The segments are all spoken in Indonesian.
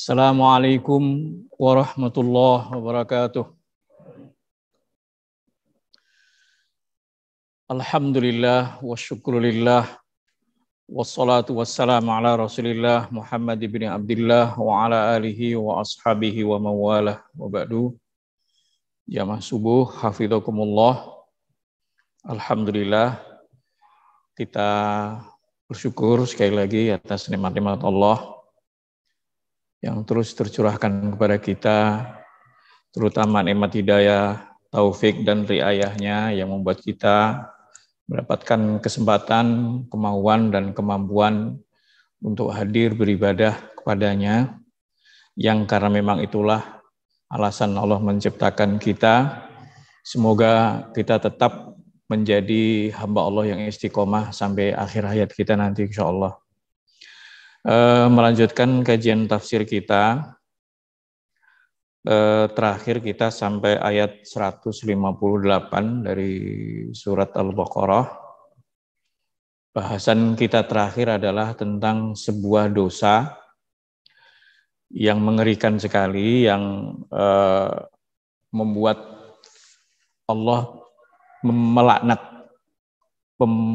Assalamualaikum warahmatullahi wabarakatuh. Alhamdulillah wa syukurillah wassalatu wassalamu ala Rasulillah Muhammad ibn Abdullah wa ala alihi wa ashabihi wa mawalah wa ba'du. Jamaah subuh hafizakumullah. Alhamdulillah kita bersyukur sekali lagi atas nikmat-nikmat Allah yang terus tercurahkan kepada kita, terutama nikmat hidayah, taufik dan riayahnya yang membuat kita mendapatkan kesempatan, kemauan dan kemampuan untuk hadir beribadah kepadanya, yang karena memang itulah alasan Allah menciptakan kita. Semoga kita tetap menjadi hamba Allah yang istiqomah sampai akhir hayat kita nanti insyaallah. Melanjutkan kajian tafsir kita, terakhir kita sampai ayat 158 dari surat Al-Baqarah. Bahasan kita terakhir adalah tentang sebuah dosa yang mengerikan sekali, yang membuat Allah melaknat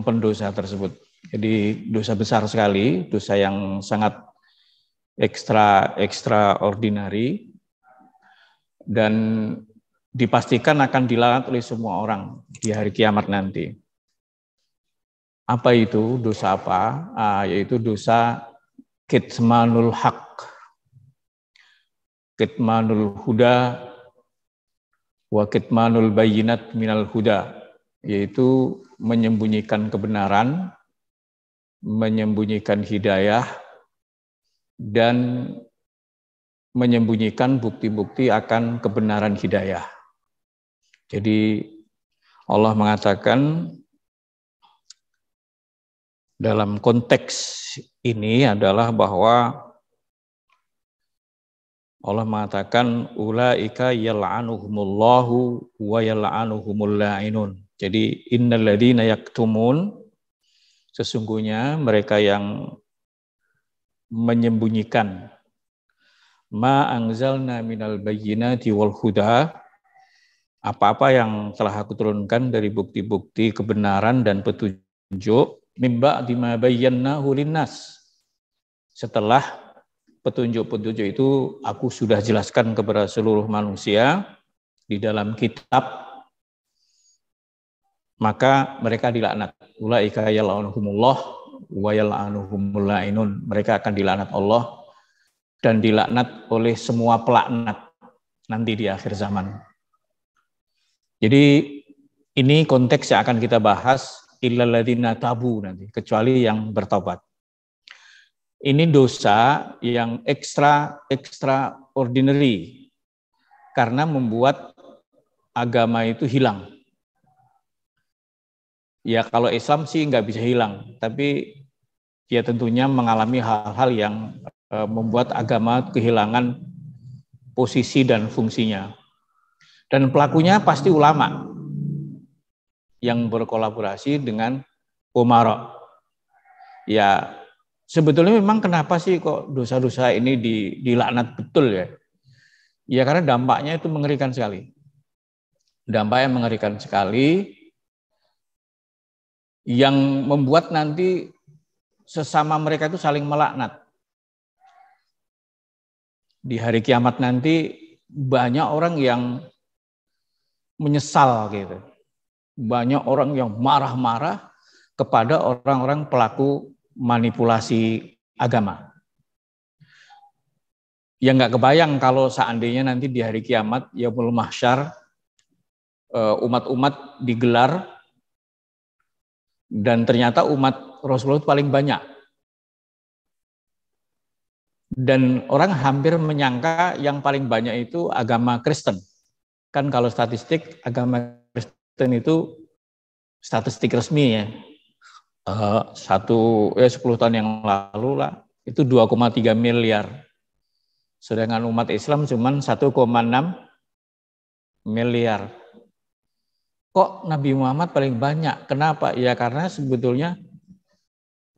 pendosa tersebut. Jadi dosa besar sekali, dosa yang sangat extraordinary, dan dipastikan akan dilaknat oleh semua orang di hari kiamat nanti. Apa itu? Dosa apa? Yaitu dosa kitmanul haq, kitmanul huda, wa kitmanul bayyinat minal huda, yaitu menyembunyikan kebenaran, menyembunyikan hidayah, dan menyembunyikan bukti-bukti akan kebenaran hidayah. Jadi Allah mengatakan dalam konteks ini adalah bahwa Allah mengatakan ulaika yal'anuhumullahu wa yal'anuhumul la'inun. Jadi innalladzina yaktumun, sesungguhnya mereka yang menyembunyikan ma anzalna minal bayyinati wal huda, apa-apa yang telah aku turunkan dari bukti-bukti kebenaran dan petunjuk, mimba dima bayyanahu linnas, setelah petunjuk-petunjuk itu aku sudah jelaskan kepada seluruh manusia di dalam kitab, maka mereka dilaknat. Ulaika yal'anuhumullah wa yal'anuhumul la'inun, mereka akan dilaknat Allah dan dilaknat oleh semua pelaknat nanti di akhir zaman. Jadi ini konteks yang akan kita bahas, illal ladzina tabu nanti, kecuali yang bertobat. Ini dosa yang extraordinary karena membuat agama itu hilang. Ya kalau Islam sih nggak bisa hilang, tapi ya tentunya mengalami hal-hal yang membuat agama kehilangan posisi dan fungsinya. Dan pelakunya pasti ulama yang berkolaborasi dengan umara. Ya sebetulnya memang kenapa sih kok dosa-dosa ini dilaknat betul ya? Ya karena dampaknya itu mengerikan sekali. Dampaknya mengerikan sekali yang membuat nanti sesama mereka itu saling melaknat. Di hari kiamat nanti banyak orang yang menyesal gitu. Banyak orang yang marah-marah kepada orang-orang pelaku manipulasi agama. Ya nggak kebayang kalau seandainya nanti di hari kiamat, yaumul mahsyar, umat-umat digelar, dan ternyata umat Rasulullah itu paling banyak. Dan orang hampir menyangka yang paling banyak itu agama Kristen. Kan kalau statistik agama Kristen itu statistik resmi ya. 10 tahun yang lalu lah itu 2,3 miliar. Sedangkan umat Islam cuma 1,6 miliar. Kok Nabi Muhammad paling banyak? Kenapa? Ya karena sebetulnya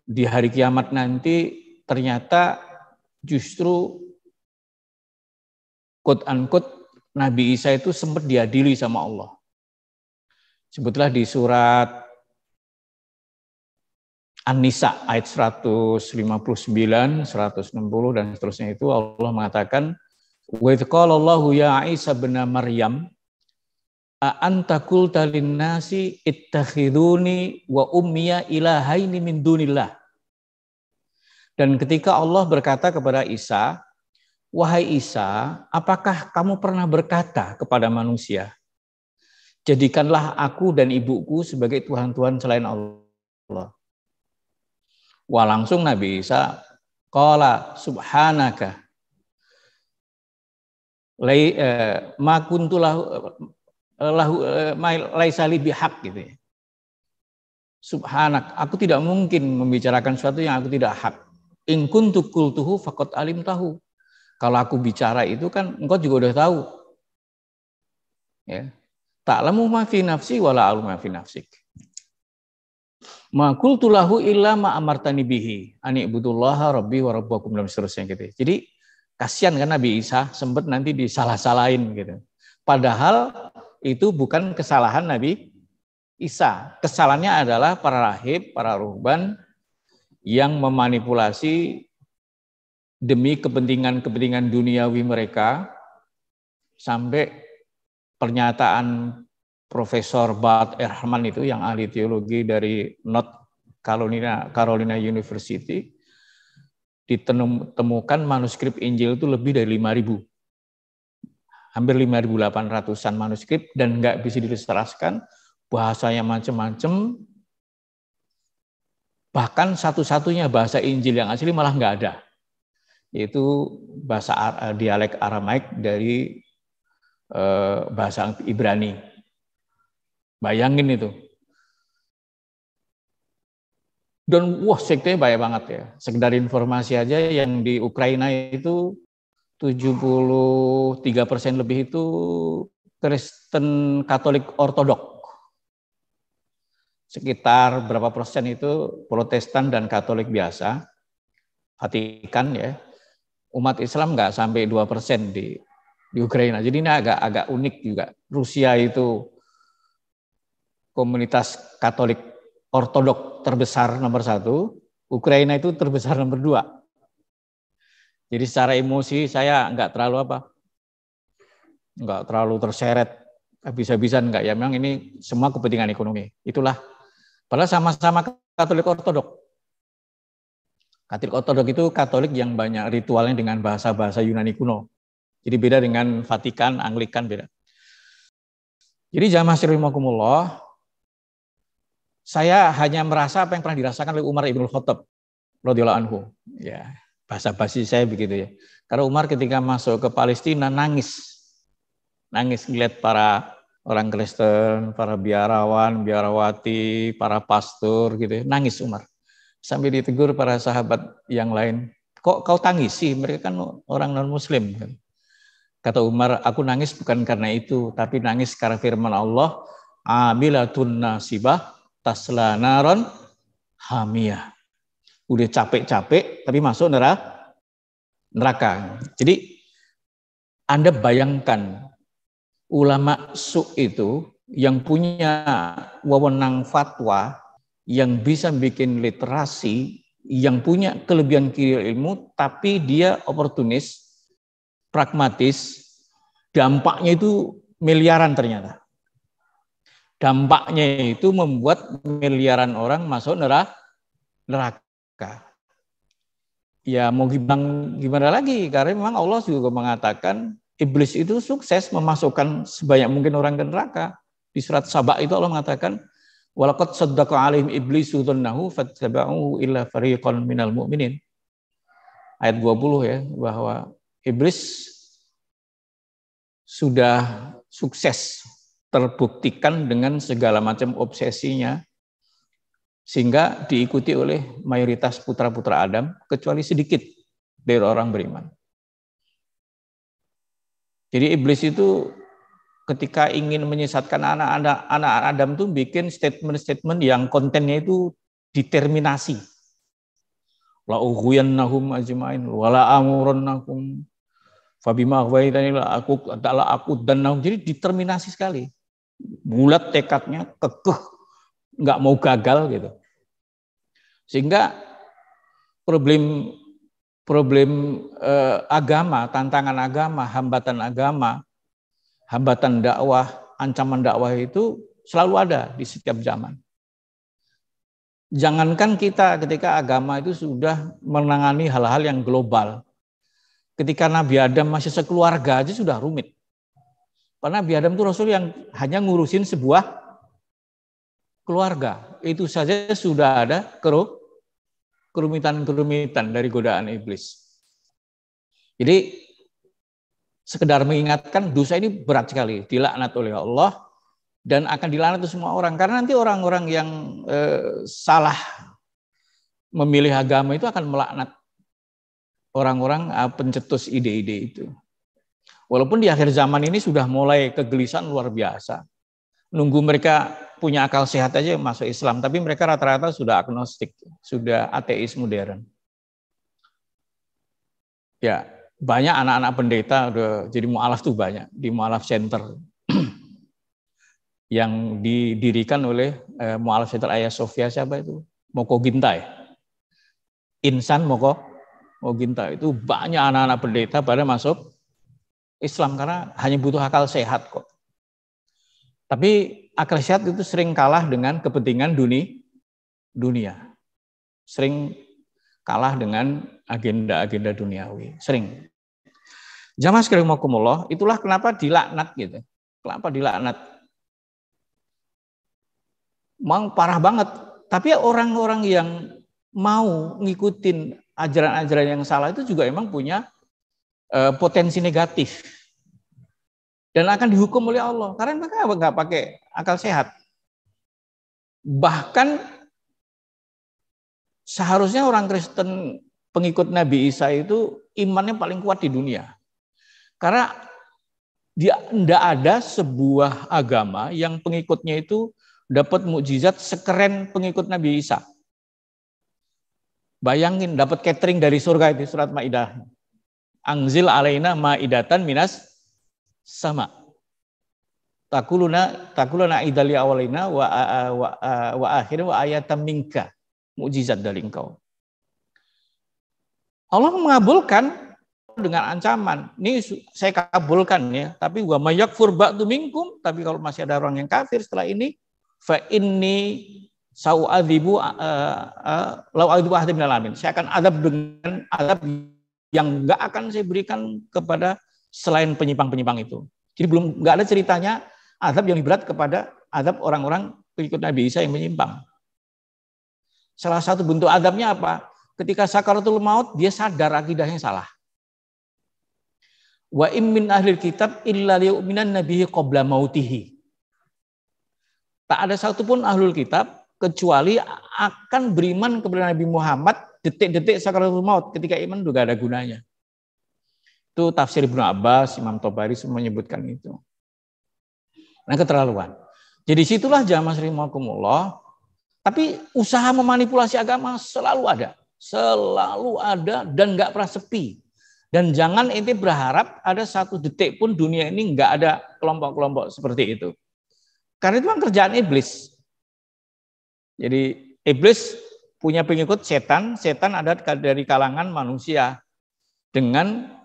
di hari kiamat nanti ternyata justru quote unquote Nabi Isa itu sempat diadili sama Allah. Sebutlah di surat An-Nisa ayat 159, 160 dan seterusnya itu Allah mengatakan wa idz qala Allahu ya Isa ibn Maryam a anta qulta lin-nasi ittakhiduni wa ummiya ilahaini min dunillah. Dan ketika Allah berkata kepada Isa, wahai Isa, apakah kamu pernah berkata kepada manusia, jadikanlah aku dan ibuku sebagai Tuhan-Tuhan selain Allah. Wah, langsung Nabi Isa qala subhanaka ma kuntu lahu laisa li bihaq gitu ya. Subhanak, aku tidak mungkin membicarakan sesuatu yang aku tidak hak. In kuntu qultuhu faqad alimtahu. Kalau aku bicara itu kan engkau juga udah tahu. Ya. Ta'lamu ma fi nafsi wa la a'lamu ma fi nafsik. Ma qultu lahu illa ma amartani bihi ani ibudullaha rabbi wa rabbakum dan seterusnya gitu. Jadi kasihan kan Nabi Isa sempat nanti disalah-salahin gitu. Padahal itu bukan kesalahan Nabi Isa. Kesalahannya adalah para rahib, para ruhban yang memanipulasi demi kepentingan-kepentingan duniawi mereka sampai pernyataan Profesor Bart Ehrman itu yang ahli teologi dari North Carolina University ditemukan manuskrip Injil itu lebih dari 5.000. Hampir 5.800-an manuskrip dan nggak bisa diselaraskan, bahasanya macam-macam. Bahkan satu-satunya bahasa Injil yang asli malah nggak ada, yaitu bahasa dialek Aramaik dari bahasa Ibrani. Bayangin itu. Dan wah sektenya banyak banget ya. Sekedar informasi aja yang di Ukraina itu 73% lebih itu Kristen Katolik Ortodok. Sekitar berapa persen itu Protestan dan Katolik biasa. Vatikan ya. Umat Islam nggak sampai 2% di Ukraina. Jadi ini agak unik juga. Rusia itu komunitas Katolik Ortodok terbesar nomor 1, Ukraina itu terbesar nomor 2. Jadi secara emosi saya nggak terlalu terseret habis-habisan nggak ya. Memang ini semua kepentingan ekonomi. Itulah. Padahal sama-sama Katolik Ortodok. Katolik Ortodok itu Katolik yang banyak ritualnya dengan bahasa-bahasa Yunani kuno. Jadi beda dengan Vatikan, Anglikan beda. Jadi jamaah rahimakumullah, saya hanya merasa apa yang pernah dirasakan oleh Umar Ibn Khattab radhiyallahu anhu. Ya, bahasa basi saya begitu ya. Karena Umar ketika masuk ke Palestina nangis ngeliat para orang Kristen, para biarawan, biarawati, para pastor gitu ya. Nangis Umar. Sampai ditegur para sahabat yang lain, kok kau tangis sih? Mereka kan orang non-muslim. Kata Umar, aku nangis bukan karena itu, tapi nangis karena firman Allah, amilatun nasibah tasla naron hamiyah. Udah capek-capek tapi masuk neraka. Jadi Anda bayangkan ulama su' itu yang punya wewenang fatwa, yang bisa bikin literasi, yang punya kelebihan ilmu, tapi dia oportunis, pragmatis, dampaknya itu miliaran ternyata. Dampaknya itu membuat miliaran orang masuk neraka. Ya mau gimana lagi, karena memang Allah juga mengatakan iblis itu sukses memasukkan sebanyak mungkin orang ke neraka. Di surat Saba itu Allah mengatakan, walaqad saddaqa alaihim iblisu dzannahu fattaba'uhu illa fariqan minal mu'minin. Ayat 20 ya, bahwa iblis sudah sukses terbuktikan dengan segala macam obsesinya sehingga diikuti oleh mayoritas putra-putra Adam kecuali sedikit dari orang beriman. Jadi iblis itu ketika ingin menyesatkan anak Adam tuh bikin statement-statement yang kontennya itu determinasi. La ughwiyannahum ajmain wala amurannahum Fabima aghwaytani aku dan jadi determinasi sekali. Bulat tekadnya, kekeh, nggak mau gagal gitu. Sehingga problem agama, tantangan agama, hambatan dakwah, ancaman dakwah itu selalu ada di setiap zaman. Jangankan kita ketika agama itu sudah menangani hal-hal yang global. Ketika Nabi Adam masih sekeluarga aja sudah rumit. Karena Nabi Adam itu Rasul yang hanya ngurusin sebuah keluarga. Itu saja sudah ada kerumitan-kerumitan dari godaan iblis. Jadi sekedar mengingatkan dosa ini berat sekali, dilaknat oleh Allah dan akan dilaknat semua orang. Karena nanti orang-orang yang salah memilih agama itu akan melaknat orang-orang pencetus ide-ide itu. Walaupun di akhir zaman ini sudah mulai kegelisahan luar biasa. Nunggu mereka punya akal sehat aja masuk Islam, tapi mereka rata-rata sudah agnostik, sudah ateis modern. Ya, banyak anak-anak pendeta udah jadi mu'alaf tuh banyak di mu'alaf center yang didirikan oleh mu'alaf center Ayah Sofia siapa itu? Moko Gintai. Insan Moko Gintai itu banyak anak-anak pendeta pada masuk Islam karena hanya butuh akal sehat kok. Tapi akal sehat itu sering kalah dengan kepentingan dunia. Sering kalah dengan agenda-agenda duniawi. Sering. Jamaah sekalian rahimakumullah, itulah kenapa dilaknat gitu. Kenapa dilaknat? Memang parah banget. Tapi orang-orang yang mau ngikutin ajaran-ajaran yang salah itu juga emang punya potensi negatif dan akan dihukum oleh Allah karena mereka nggak pakai akal sehat. Bahkan seharusnya orang Kristen pengikut Nabi Isa itu imannya paling kuat di dunia karena dia tidak ada sebuah agama yang pengikutnya itu dapat mukjizat sekeren pengikut Nabi Isa. Bayangin dapat catering dari surga itu surat Maidah. Angzil alaina maidatan minas sama. Takuluna idali awalina wa akhir wa ayatam minka. Mukjizat dari engkau. Allah mengabulkan dengan ancaman. Ini saya kabulkan ya, tapi wa mayakfur ba'du minkum, tapi kalau masih ada orang yang kafir setelah ini fa inni sau'adzibu lau adzibu ahad minal alamin. Saya akan adab dengan adab yang enggak akan saya berikan kepada selain penyimpang-penyimpang itu. Jadi enggak ada ceritanya azab yang berat kepada azab orang-orang pengikut Nabi Isa yang menyimpang. Salah satu bentuk azabnya apa? Ketika sakaratul maut dia sadar akidahnya salah. Wa im min ahlil kitab illa liyu'minan nabiyyi qabla mautihi. Tak ada satupun ahlul kitab kecuali akan beriman kepada Nabi Muhammad detik-detik sakaratul maut, ketika iman juga ada gunanya. Itu tafsir Ibnu Abbas, Imam Tobari semua menyebutkan itu. Nah, keterlaluan. Jadi situlah jamaah rahimakumullah, tapi usaha memanipulasi agama selalu ada dan nggak pernah sepi. Dan jangan ente berharap ada satu detik pun dunia ini nggak ada kelompok-kelompok seperti itu. Karena itu kan kerjaan iblis. Jadi iblis punya pengikut setan ada dari kalangan manusia dengan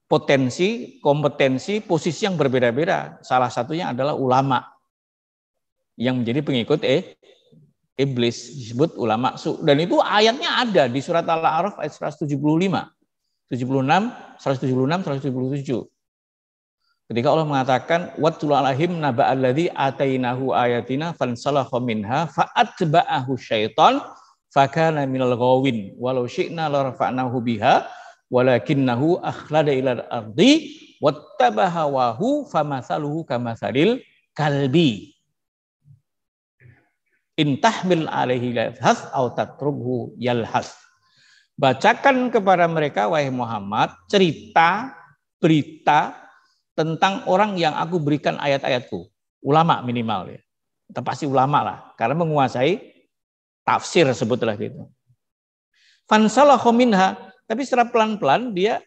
potensi, kompetensi, posisi yang berbeda-beda. Salah satunya adalah ulama yang menjadi pengikut iblis, disebut ulama su. Dan itu ayatnya ada di surat Al-A'raf ayat 175, 177. Ketika Allah mengatakan watlu alaihim naba'alladzi atainahu ayatina fansalakha minha fa'atba'ahu syaitan fakana minal ghawin walau syi'na larafa'nahu biha walakinnahu akhlada ilal ardi wattabaha hawahu famathaluhu kamathalil kalbi in tahmil alaihi yalhas aw tatrubhu yalhas. Bacakan kepada mereka wahai Muhammad cerita berita tentang orang yang aku berikan ayat-ayatku. Ulama minimal ya. Kita pasti ulama lah. Karena menguasai tafsir sebutlah gitu. Fansalakha minha. Tapi secara pelan-pelan dia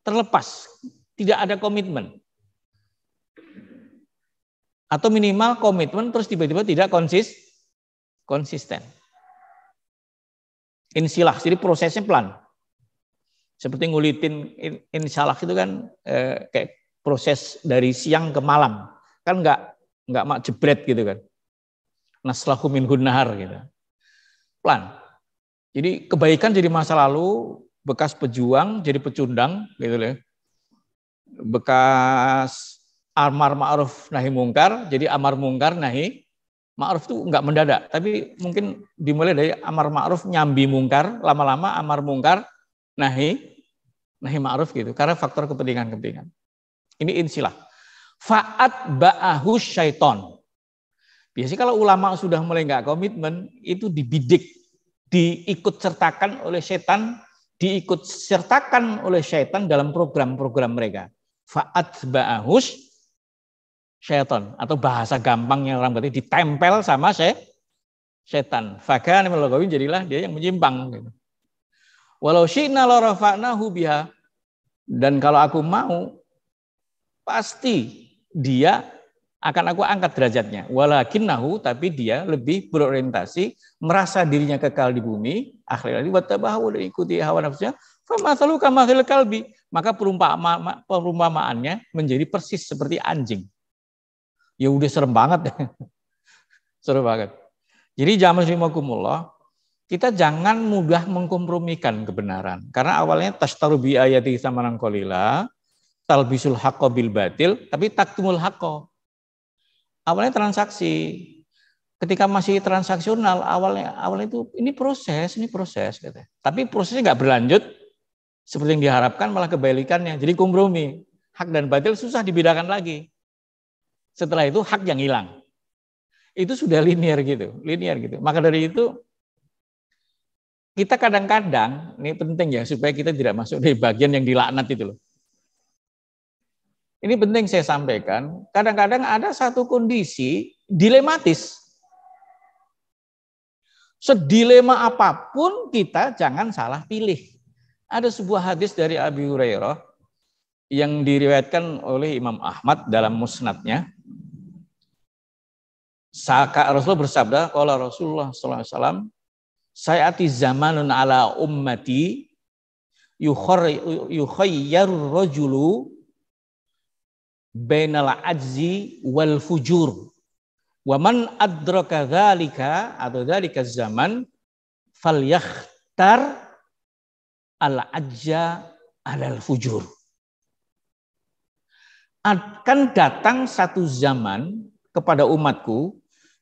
terlepas, tidak ada komitmen. Atau minimal komitmen terus tiba-tiba tidak konsisten. Insilah, jadi prosesnya pelan. Seperti ngulitin insilah itu kan kayak proses dari siang ke malam. Kan nggak mak jebret gitu kan. Naslahu min nahar gitu. Pelan. Jadi kebaikan jadi masa lalu, bekas pejuang jadi pecundang gitu loh. Bekas amar ma'ruf nahi mungkar jadi amar mungkar nahi ma'ruf itu enggak mendadak, tapi mungkin dimulai dari amar ma'ruf nyambi mungkar, lama-lama amar mungkar nahi ma'ruf gitu, karena faktor kepentingan. Ini insilah. Fa'at ba'ahu syaiton. Biasanya kalau ulama sudah mulai enggak komitmen, itu dibidik, diikut sertakan oleh setan, diikut sertakan oleh syaitan dalam program-program mereka. Fa'at ba'ahus syaitan, atau bahasa gampangnya orang berarti ditempel sama setan. Fakana minal ghawin, jadilah dia yang menyimpang gitu. Walau syi'na la rafa'nahu biha, dan kalau aku mau pasti dia akan aku angkat derajatnya. Walakinnahu, tapi dia lebih berorientasi merasa dirinya kekal di bumi, akhirnya wattabahu, dan ikuti hawa nafsunya. Famathalu kamathil kalbi, maka perumpamaannya menjadi persis seperti anjing. Ya udah serem banget. Serem banget. Jadi jamaah rahimakumullah, kita jangan mudah mengkompromikan kebenaran. Karena awalnya tashtaru bi ayati tsamanan qalila, talbisul haqqo bil batil, tapi taktumul haqqo. Awalnya transaksi. Ketika masih transaksional, awalnya itu ini proses gitu. Tapi prosesnya nggak berlanjut seperti yang diharapkan, malah kebalikannya. Jadi kompromi. Hak dan batil susah dibedakan lagi. Setelah itu hak yang hilang. Itu sudah linear gitu. Maka dari itu kita kadang-kadang, ini penting ya supaya kita tidak masuk di bagian yang dilaknat itu loh. Ini penting saya sampaikan, kadang-kadang ada satu kondisi dilematis. Sedilema apapun kita jangan salah pilih. Ada sebuah hadis dari Abi Hurairah yang diriwayatkan oleh Imam Ahmad dalam musnadnya. Rasulullah bersabda, qala Rasulullah sallallahu alaihi wasallam, sayati zamanun ala ummati yukhayyarur rajulu bainal ajzi wal fujur. Wa man adraka dzalika atau dzalika zaman falyakhtar al-ajja alal fujur. Akan datang satu zaman kepada umatku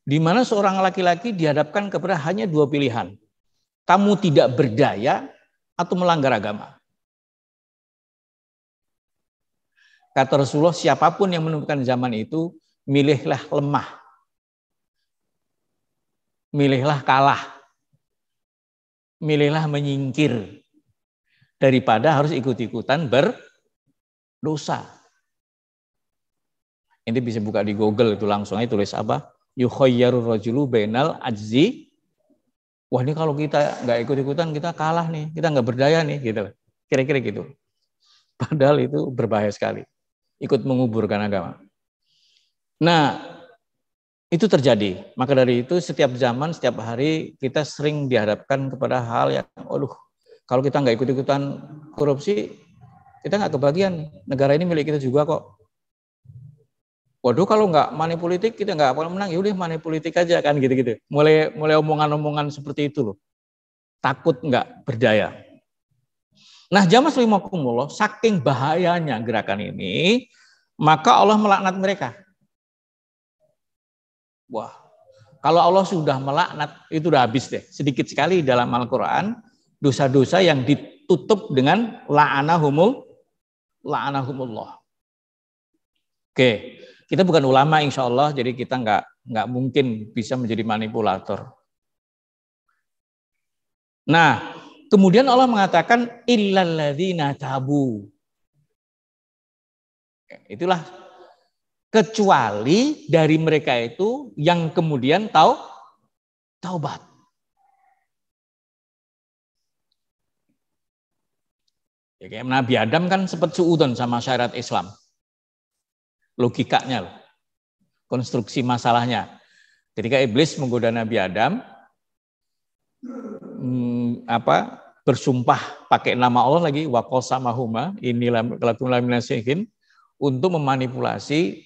di mana seorang laki-laki dihadapkan kepada hanya dua pilihan. Kamu tidak berdaya atau melanggar agama. Kata Rasulullah, siapapun yang menemukan zaman itu, milihlah lemah. Milihlah kalah. Milihlah menyingkir. Daripada harus ikut-ikutan berdosa. Ini bisa buka di Google itu langsung aja tulis apa? Yukhayyarur rajulu bainal ajzi. Wah, ini kalau kita nggak ikut-ikutan kita kalah nih, kita nggak berdaya nih gitu. Kira-kira gitu. Padahal itu berbahaya sekali. Ikut menguburkan agama. Nah, itu terjadi. Maka dari itu setiap zaman, setiap hari kita sering dihadapkan kepada hal yang kalau kita nggak ikut-ikutan korupsi, kita nggak kebagian. Negara ini milik kita juga kok. Waduh, kalau nggak money politik kita nggak akan menang. Ya udah money politik aja kan gitu-gitu. Mulai omongan-omongan seperti itu loh. Takut nggak berdaya. Nah, jamaah rahimakumullah, saking bahayanya gerakan ini, maka Allah melaknat mereka. Wah, kalau Allah sudah melaknat itu udah habis deh. Sedikit sekali dalam Al-Quran dosa-dosa yang ditutup dengan la'anahumullah. Oke, kita bukan ulama insya Allah, jadi kita nggak mungkin bisa menjadi manipulator. Nah, kemudian Allah mengatakan illalladzina tabu. Itulah kecuali dari mereka itu yang kemudian taubat. Ya, kayak Nabi Adam kan sempat suudon sama syariat Islam. Logikanya loh. Konstruksi masalahnya. Ketika iblis menggoda Nabi Adam, bersumpah pakai nama Allah lagi, wa qasamahuma inilah lakum laminasihin, untuk memanipulasi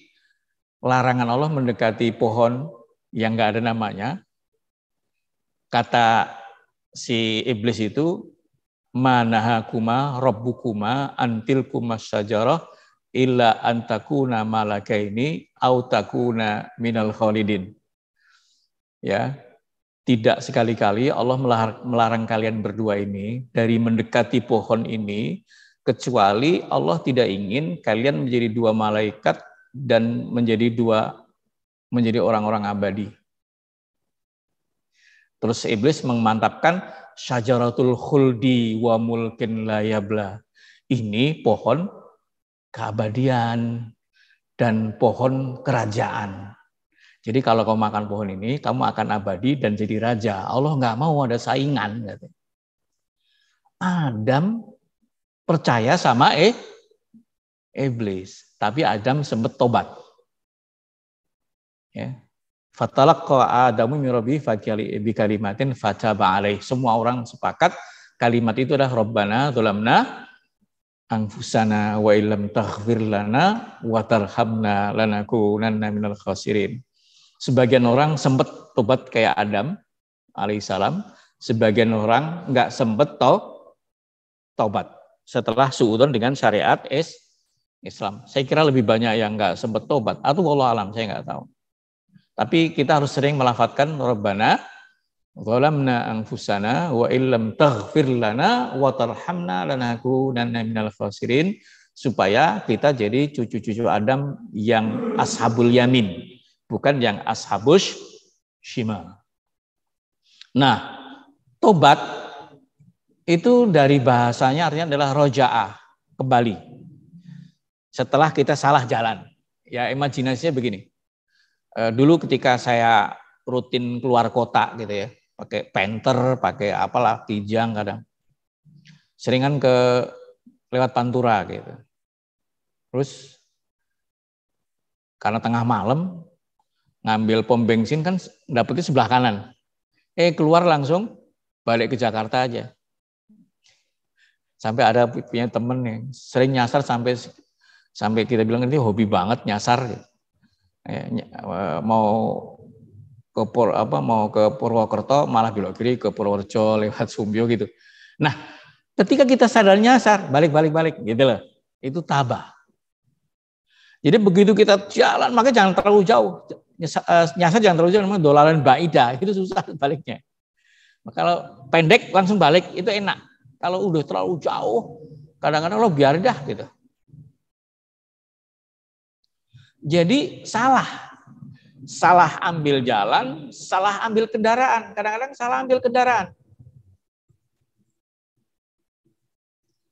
larangan Allah mendekati pohon yang enggak ada namanya. Kata si iblis itu, manahakuma rabbukuma antil kumas syajarah illa antakuna malakaini au takuna minal khalidin. Ya, tidak sekali-kali Allah melarang kalian berdua ini dari mendekati pohon ini, kecuali Allah tidak ingin kalian menjadi dua malaikat dan menjadi orang-orang abadi. Terus iblis memantapkan syajaratul khuldi wa mulkin la yabla. Ini pohon keabadian dan pohon kerajaan. Jadi kalau kau makan pohon ini, kamu akan abadi dan jadi raja. Allah nggak mau ada saingan. Adam percaya sama iblis, tapi Adam sempat tobat. Ya. Fatalaqqa Adamu min rabbih bi kalimatin fataba alaih. Semua orang sepakat kalimat itu adalah Rabbana dzalamna anfusana wa illam taghfir lana wa tarhamna lanakunanna minal khasirin. Sebagian orang sempat tobat kayak Adam alaihissalam, sebagian orang nggak sempat tobat setelah suudzon dengan syariat Islam. Saya kira lebih banyak yang nggak sempat tobat, atau wallahu alam, saya nggak tahu. Tapi kita harus sering melafadzkan Rabbana dzalamna anfusana wa illam taghfir lana wa tarhamna lanakunanna minal khasirin, supaya kita jadi cucu-cucu Adam yang ashabul yamin, bukan yang ashabus shimal. Nah, tobat itu dari bahasanya artinya adalah roja'ah, kembali. Setelah kita salah jalan. Ya, imajinasinya begini. Dulu ketika saya rutin keluar kota gitu ya, pakai Panther, pakai apalah, Kijang kadang. Seringan lewat Pantura gitu. Terus karena tengah malam, ngambil pom bensin kan dapetnya sebelah kanan. Keluar langsung balik ke Jakarta aja. Sampai ada punya temen yang sering nyasar sampai kita bilang ini hobi banget nyasar. Mau ke Purwokerto malah belok kiri ke Purworejo lewat Sumbio gitu. Nah, ketika kita sadar nyasar, balik gitu loh. Itu tabah. Jadi begitu kita jalan, makanya jangan terlalu jauh. Nyasar jangan terlalu jauh, namanya dolaran baidah, itu susah baliknya. Kalau pendek langsung balik, itu enak. Kalau udah terlalu jauh, kadang-kadang lo biarin dah gitu. Jadi salah ambil jalan, salah ambil kendaraan. Kadang-kadang salah ambil kendaraan.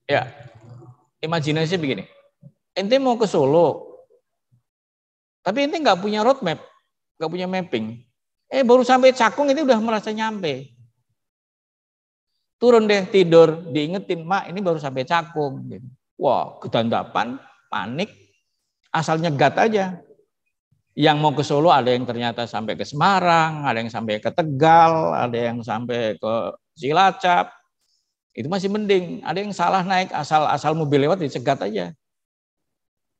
Ya, imajinasi begini. Ente mau ke Solo, tapi ente nggak punya roadmap, nggak punya mapping. Baru sampai Cakung itu udah merasa nyampe. Turun deh tidur, diingetin, Mak ini baru sampai Cakung. Wah, kedandapan, panik, asal nyegat aja. Yang mau ke Solo ada yang ternyata sampai ke Semarang, ada yang sampai ke Tegal, ada yang sampai ke Cilacap. Itu masih mending. Ada yang salah naik, asal mobil lewat dicegat aja.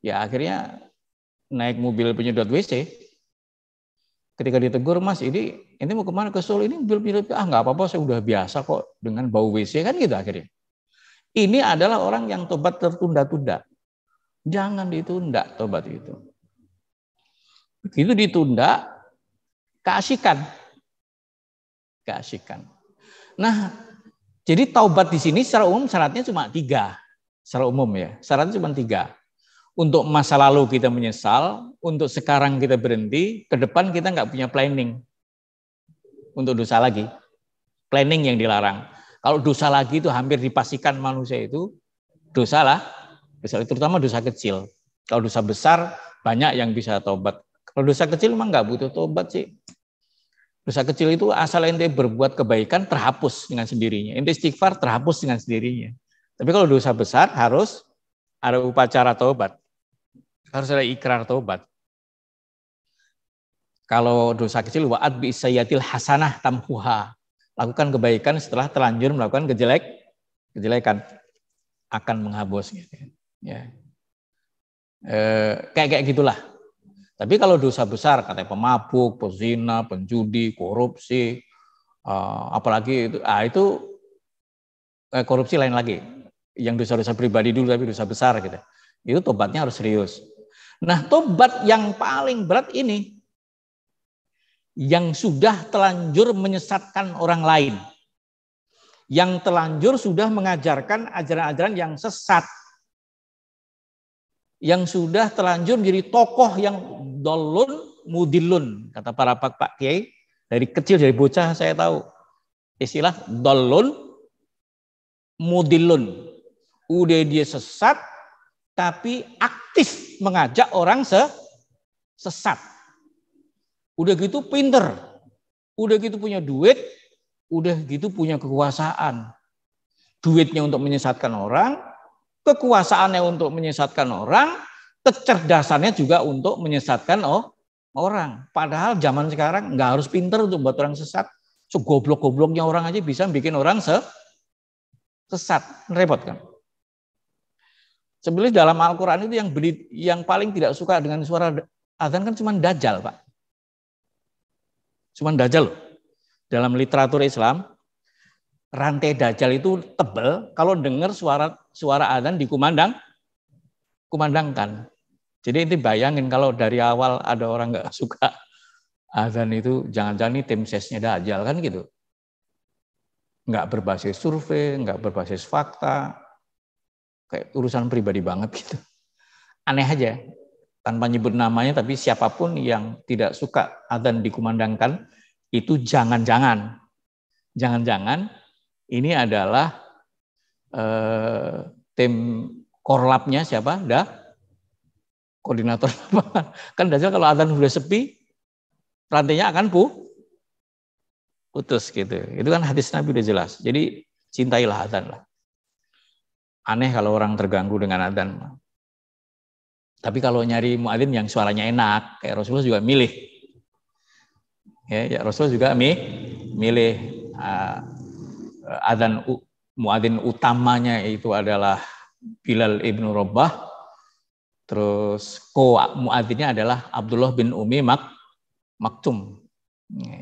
Ya akhirnya naik mobil penyedot WC. Ketika ditegur, Mas, ini mau kemana ke Solo? Ini mobil nggak apa-apa, saya udah biasa kok dengan bau WC, kan gitu akhirnya. Ini adalah orang yang tobat tertunda-tunda. Jangan ditunda tobat itu. Begitu ditunda, keasikan. Nah, jadi taubat di sini secara umum syaratnya cuma 3. Secara umum ya, syaratnya cuma 3. Untuk masa lalu kita menyesal, untuk sekarang kita berhenti, ke depan kita nggak punya planning untuk dosa lagi. Planning yang dilarang. Kalau dosa lagi itu hampir dipastikan manusia itu dosa lah, terutama dosa kecil. Kalau dosa besar banyak yang bisa tobat. Kalau dosa kecil memang nggak butuh tobat sih. Dosa kecil itu asal ente berbuat kebaikan terhapus dengan sendirinya. Ente istighfar terhapus dengan sendirinya. Tapi kalau dosa besar harus ada upacara taubat. Harus ada ikrar taubat. Kalau dosa kecil, wa'ad bi'isayyatil hasanah tamhuha. Lakukan kebaikan setelah terlanjur melakukan kejelekan. Akan menghapus. Gitu. Ya. Kayak gitulah. Tapi kalau dosa besar, katanya pemabuk, pezina, penjudi, korupsi, apalagi itu korupsi lain lagi. Yang dosa-dosa pribadi dulu, tapi dosa besar gitu. Itu tobatnya harus serius. Nah, tobat yang paling berat ini, yang sudah telanjur menyesatkan orang lain, yang telanjur sudah mengajarkan ajaran-ajaran yang sesat, yang sudah telanjur menjadi tokoh yang dolun mudilun, kata para Pak Kiai. Dari kecil, dari bocah saya tahu istilah dolun mudilun. Udah dia sesat, tapi aktif mengajak orang sesat. Udah gitu pinter, udah gitu punya duit, udah gitu punya kekuasaan. Duitnya untuk menyesatkan orang, kekuasaannya untuk menyesatkan orang, kecerdasannya juga untuk menyesatkan orang. Padahal zaman sekarang nggak harus pinter untuk buat orang sesat. Segoblok-gobloknya orang aja bisa bikin orang sesat. Repot kan? Sebenarnya dalam Al-Quran itu yang paling tidak suka dengan suara azan kan cuma Dajjal, Pak. Cuma Dajjal loh. Dalam literatur Islam, rantai Dajjal itu tebal kalau dengar suara azan dikumandangkan. Jadi ini bayangin kalau dari awal ada orang nggak suka azan itu, jangan-jangan ini tim sesnya Dajjal kan gitu. Nggak berbasis survei, nggak berbasis fakta, kayak urusan pribadi banget gitu. Aneh aja. Tanpa nyebut namanya, tapi siapapun yang tidak suka azan dikumandangkan, itu jangan-jangan ini adalah tim korlapnya siapa? Koordinator lapangan. Kan Dajjal kalau azan sudah sepi, rantainya akan putus gitu. Itu kan hadis Nabi udah jelas. Jadi cintailah azan lah. Aneh kalau orang terganggu dengan azan. Tapi kalau nyari muadzin yang suaranya enak, kayak Rasulullah juga milih. Ya Rasulullah juga milih azan muadzin utamanya itu adalah Bilal ibnu Rabah. Terus muadzinnya adalah Abdullah bin Umi Maktum.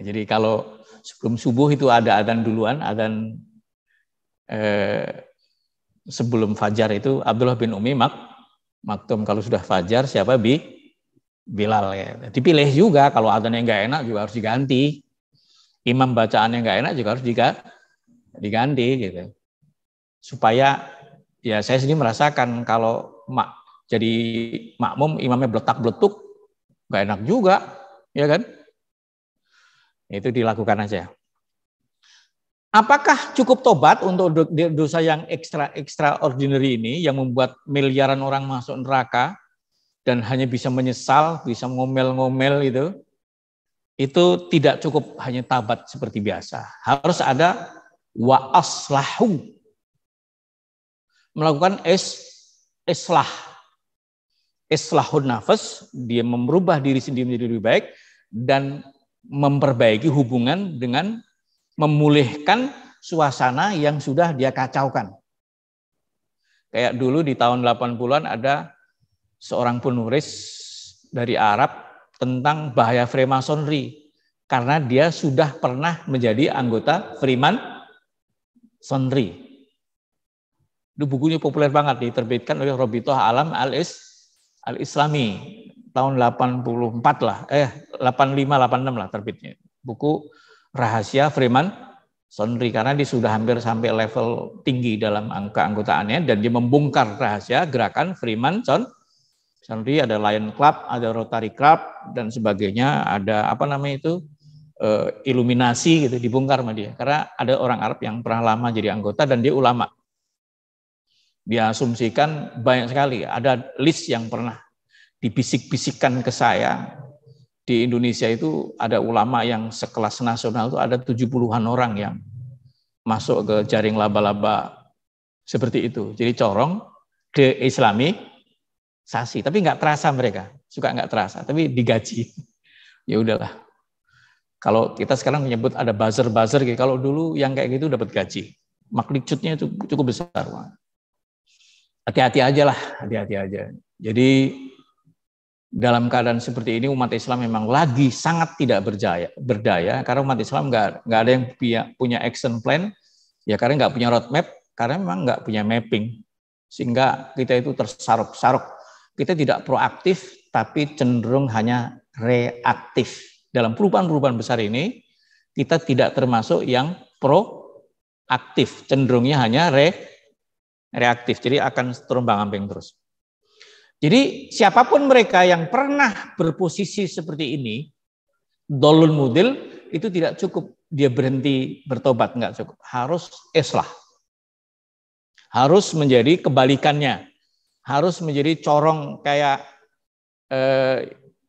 Jadi kalau sebelum subuh itu ada azan duluan, azan sebelum fajar itu Abdullah bin Umi Maktum. Kalau sudah fajar siapa? Bilal ya. Dipilih juga, kalau azannya nggak enak juga harus diganti. Imam bacaannya nggak enak juga harus diganti gitu. Supaya ya saya sendiri merasakan kalau jadi makmum imamnya bletak-bletuk nggak enak juga, ya kan? Itu dilakukan aja. Apakah cukup tobat untuk dosa yang extraordinary ini yang membuat miliaran orang masuk neraka dan hanya bisa menyesal, bisa ngomel-ngomel itu tidak cukup hanya tabat seperti biasa. Harus ada wa aslahu. Melakukan islah. Islahun nafas, dia merubah diri sendiri menjadi lebih baik dan memperbaiki hubungan dengan memulihkan suasana yang sudah dia kacaukan. Kayak dulu di tahun 80-an ada seorang penulis dari Arab tentang bahaya Freemasonry karena dia sudah pernah menjadi anggota Freemasonry. Itu bukunya populer banget, diterbitkan oleh Robitoh Alam Al-Islami tahun 84 lah, 85-86 lah terbitnya. Buku Rahasia Freemasonry karena dia sudah hampir sampai level tinggi dalam keanggotaannya dan dia membongkar rahasia gerakan Freemasonry. Ada Lion Club, ada Rotary Club dan sebagainya, ada Iluminasi gitu, dibongkar sama dia. Karena ada orang Arab yang pernah lama jadi anggota dan dia ulama. Dia asumsikan banyak sekali, ada list yang pernah dibisik-bisikkan ke saya. Di Indonesia itu ada ulama yang sekelas nasional itu ada 70-an orang yang masuk ke jaring laba-laba Seperti itu. Jadi corong, de-islamisasi. Tapi nggak terasa mereka. Suka nggak terasa, tapi digaji. Ya udahlah. Kalau kita sekarang menyebut ada buzzer-buzzer, gitu. Kalau dulu yang kayak gitu dapat gaji. Magnitudenya itu cukup besar. Hati-hati aja lah, hati-hati aja. Jadi dalam keadaan seperti ini umat Islam memang lagi sangat tidak berdaya karena umat Islam nggak ada yang punya action plan, ya karena nggak punya roadmap, karena memang nggak punya mapping, sehingga kita itu tersaruk-saruk. Kita tidak proaktif, tapi cenderung hanya reaktif. Dalam perubahan-perubahan besar ini, kita tidak termasuk yang proaktif, cenderungnya hanya reaktif, jadi akan terombang-ambing terus. Jadi siapapun mereka yang pernah berposisi seperti ini, dolul mudil, itu tidak cukup dia berhenti bertobat, enggak cukup. Harus islah. Harus menjadi kebalikannya. Harus menjadi corong kayak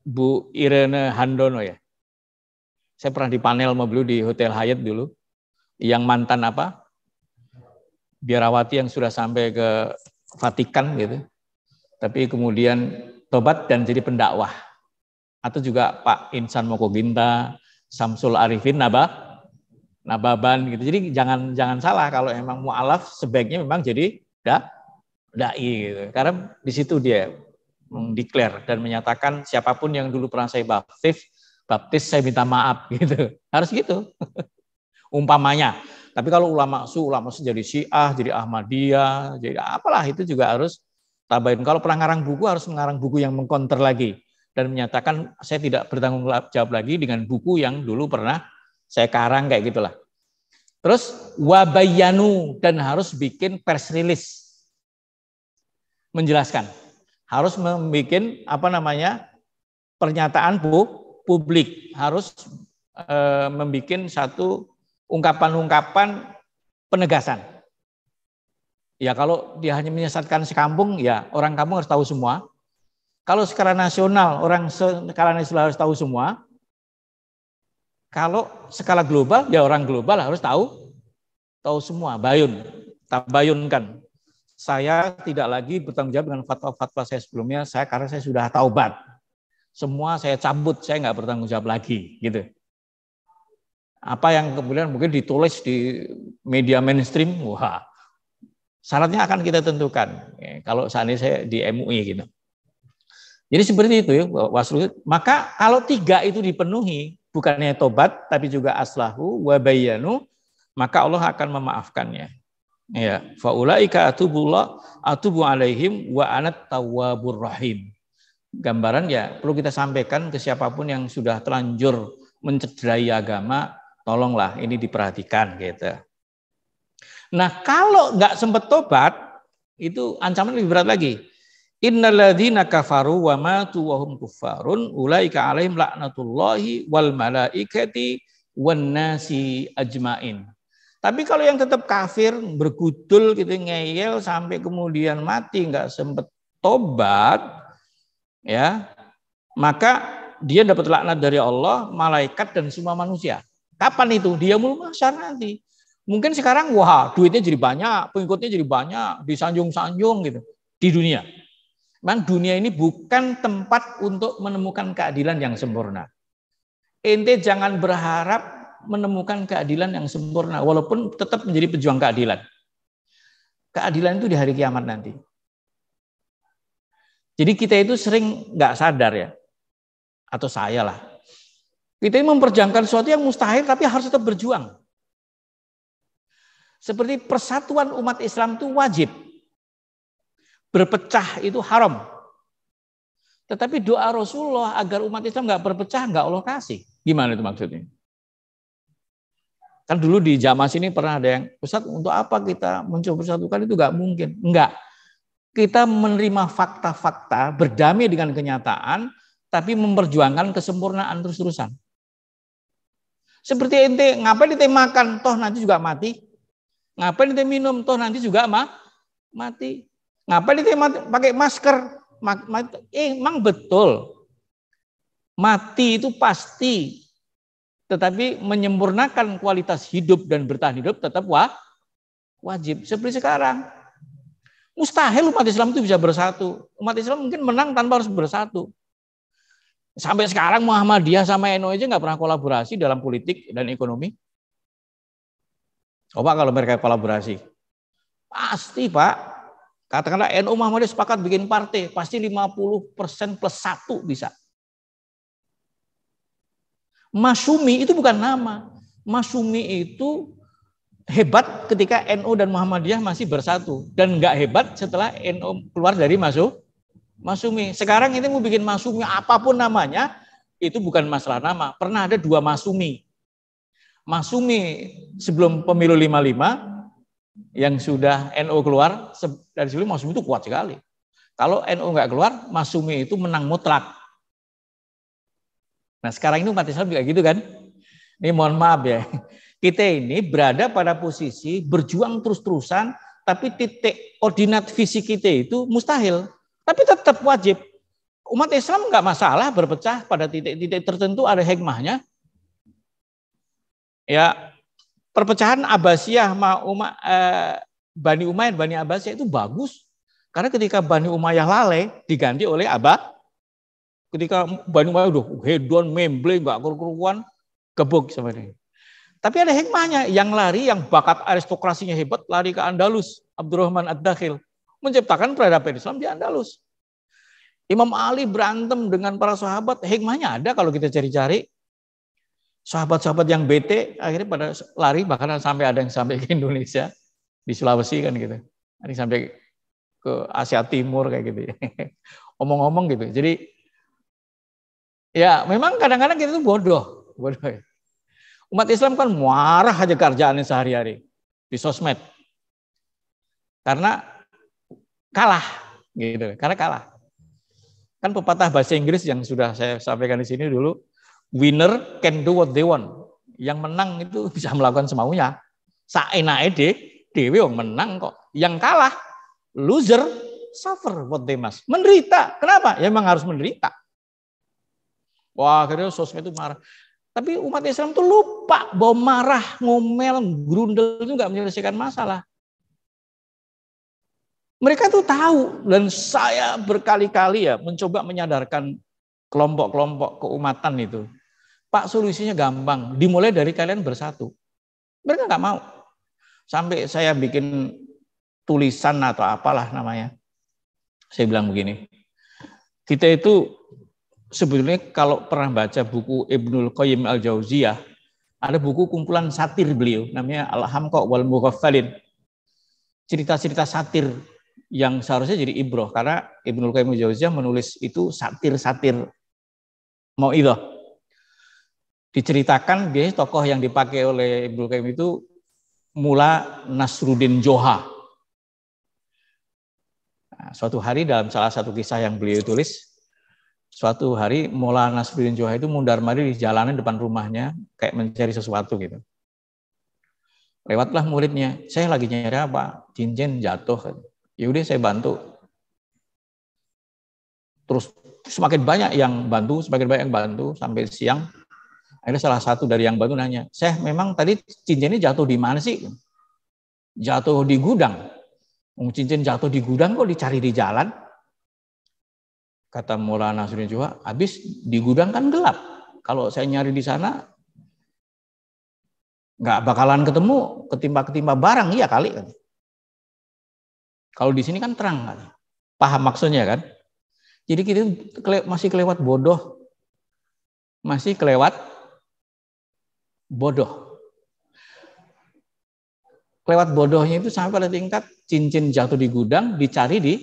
Bu Irene Handono ya. Saya pernah di panel sama beliau di Hotel Hyatt dulu. Yang mantan apa? Biarawati yang sudah sampai ke Vatikan gitu. Tapi kemudian tobat dan jadi pendakwah. Atau juga Pak Insan Mokoginta, Samsul Arifin Nababan gitu. Jadi jangan salah kalau emang mu'alaf sebaiknya memang jadi dai gitu. Karena di situ dia mendeklar dan menyatakan siapapun yang dulu pernah saya baptis saya minta maaf gitu. Harus gitu. Umpamanya. Tapi kalau ulama jadi Syiah, jadi Ahmadiyah, jadi apalah itu juga harus tabain. Kalau pernah ngarang buku harus mengarang buku yang mengkonter lagi dan menyatakan saya tidak bertanggung jawab lagi dengan buku yang dulu pernah saya karang kayak gitulah. Terus wabayanu dan harus bikin press release menjelaskan. Harus membuat pernyataan publik, harus membuat satu ungkapan-ungkapan penegasan. Ya kalau dia hanya menyesatkan sekampung, ya orang kampung harus tahu semua. Kalau skala nasional, orang skala nasional harus tahu semua. Kalau skala global, ya orang global harus tahu semua. Tabayunkan. Saya tidak lagi bertanggung jawab dengan fatwa-fatwa saya sebelumnya, karena saya sudah taubat. Semua saya cabut, saya nggak bertanggung jawab lagi, gitu. Apa yang kemudian mungkin ditulis di media mainstream, wah. Syaratnya akan kita tentukan. Kalau saat ini saya di MUI gitu. Jadi seperti itu ya, waslu. Maka kalau 3 itu dipenuhi, bukannya tobat tapi juga aslahu wa bayyanu, maka Allah akan memaafkannya. Ya, faulaika atubu alaihim wa anat tawwabur rahim. Gambaran ya perlu kita sampaikan ke siapapun yang sudah terlanjur mencederai agama, tolonglah ini diperhatikan gitu. Nah, kalau nggak sempat tobat, itu ancaman lebih berat lagi. Innalladzina kafaru wa matu wa hum kuffarun ulaika alaihim laknatullahi wal malaikati wan nasi ajmain. Tapi kalau yang tetap kafir, bergudul gitu, ngeyel sampai kemudian mati nggak sempat tobat, ya, maka dia dapat laknat dari Allah, malaikat dan semua manusia. Kapan itu? Dia mulai mahsyar nanti. Mungkin sekarang wah duitnya jadi banyak, pengikutnya jadi banyak, disanjung-sanjung gitu di dunia. Memang dunia ini bukan tempat untuk menemukan keadilan yang sempurna. Ente jangan berharap menemukan keadilan yang sempurna, walaupun tetap menjadi pejuang keadilan. Keadilan itu di hari kiamat nanti. Jadi kita itu sering nggak sadar ya, atau saya lah. Kita ini memperjuangkan sesuatu yang mustahil tapi harus tetap berjuang. Seperti persatuan umat Islam itu wajib. Berpecah itu haram. Tetapi doa Rasulullah agar umat Islam nggak berpecah, nggak Allah kasih. Gimana itu maksudnya? Kan dulu di Jamaah sini pernah ada yang, Ustaz, untuk apa kita mencoba persatukan itu nggak mungkin. Enggak. Kita menerima fakta-fakta, berdamai dengan kenyataan, tapi memperjuangkan kesempurnaan terus-terusan. Seperti ente, ngapain ente makan, toh nanti juga mati. Ngapain ente minum, toh nanti juga mati. Ngapain ente pakai masker, emang betul. Mati itu pasti. Tetapi menyempurnakan kualitas hidup dan bertahan hidup tetap wajib. Seperti sekarang. Mustahil umat Islam itu bisa bersatu. Umat Islam mungkin menang tanpa harus bersatu. Sampai sekarang Muhammadiyah sama NU aja nggak pernah kolaborasi dalam politik dan ekonomi. Coba kalau mereka kolaborasi. Pasti Pak. Katakanlah NU Muhammadiyah sepakat bikin partai. Pasti 50% plus 1 bisa. Masyumi itu bukan nama. Masyumi itu hebat ketika NU dan Muhammadiyah masih bersatu. Dan nggak hebat setelah NU keluar dari Masyumi. Sekarang ini mau bikin Masyumi apapun namanya, itu bukan masalah nama. Pernah ada 2 Masyumi. Masyumi sebelum pemilu 55, yang sudah NU keluar, dari sebelum Masyumi itu kuat sekali. Kalau NU nggak keluar, Masyumi itu menang mutlak. Nah sekarang ini umat Islam juga gitu kan. Ini mohon maaf ya. Kita ini berada pada posisi berjuang terus-terusan, tapi titik koordinat fisik kita itu mustahil. Tapi tetap wajib. Umat Islam nggak masalah berpecah pada titik-titik tertentu, ada hikmahnya. Ya, perpecahan Abbasiyah Bani Umayyah, Bani Abbasiyah itu bagus. Karena ketika Bani Umayyah lalai, diganti oleh ketika Bani Umayyah udah hedon, memble, nggak keruan, gebuk sama dia. Tapi ada hikmahnya, yang lari, yang bakat aristokrasinya hebat, lari ke Andalus, Abdurrahman Ad-Dakhil, menciptakan peradaban Islam di Andalus. Imam Ali berantem dengan para sahabat, hikmahnya ada kalau kita cari-cari. Sahabat-sahabat yang bete, akhirnya pada lari, bahkan sampai ada yang sampai ke Indonesia, di Sulawesi kan gitu. Ada yang sampai ke Asia Timur kayak gitu. Omong-omong gitu. Jadi, ya memang kadang-kadang kita itu bodoh. Ya. Umat Islam kan marah aja kerjaannya sehari-hari di sosmed. Karena kalah gitu, karena kalah. Kan pepatah bahasa Inggris yang sudah saya sampaikan di sini dulu, winner can do what they want. Yang menang itu bisa melakukan semaunya. Saenake dhewe wong menang kok. Yang kalah, loser suffer what they must. Menderita. Kenapa? Ya memang harus menderita. Wah, akhirnya sosmed itu marah. Tapi umat Islam tuh lupa bahwa marah, ngomel, grundel itu nggak menyelesaikan masalah. Mereka tuh tahu, dan saya berkali-kali ya mencoba menyadarkan kelompok-kelompok keumatan itu. Pak, solusinya gampang, dimulai dari kalian bersatu. Mereka nggak mau. Sampai saya bikin tulisan atau apalah namanya. Saya bilang begini, kita itu sebetulnya kalau pernah baca buku Ibnul Qayyim Al-Jauziyah, ada buku kumpulan satir beliau, namanya Al-Hamqa wal Mughaffalin. Cerita-cerita satir yang seharusnya jadi ibroh, karena Ibnul Qayyim Al-Jauziyah menulis itu satir-satir mau'idhah. Diceritakan dia tokoh yang dipakai oleh Ibnul Qayyim itu Mula Nasruddin Johar. Nah, suatu hari dalam salah satu kisah yang beliau tulis, suatu hari Mula Nasruddin Johar itu mundar-mandir di jalanan depan rumahnya kayak mencari sesuatu gitu. Lewatlah muridnya, saya lagi nyari apa? Cincin jatuh. Ya udah saya bantu. Terus semakin banyak yang bantu sampai siang. Akhirnya salah satu dari yang bantu nanya, "Saya memang tadi cincinnya jatuh di mana sih?" Jatuh di gudang. Cincin jatuh di gudang kok dicari di jalan? Kata Maulana Nasruddin Johar, habis di gudang kan gelap. Kalau saya nyari di sana, nggak bakalan ketemu ketimpa barang, iya kali. Kalau di sini kan terang, kan? Paham maksudnya kan? Jadi kita masih kelewat bodoh. Masih kelewat bodoh. Kelewat bodohnya itu sampai pada tingkat cincin jatuh di gudang, dicari di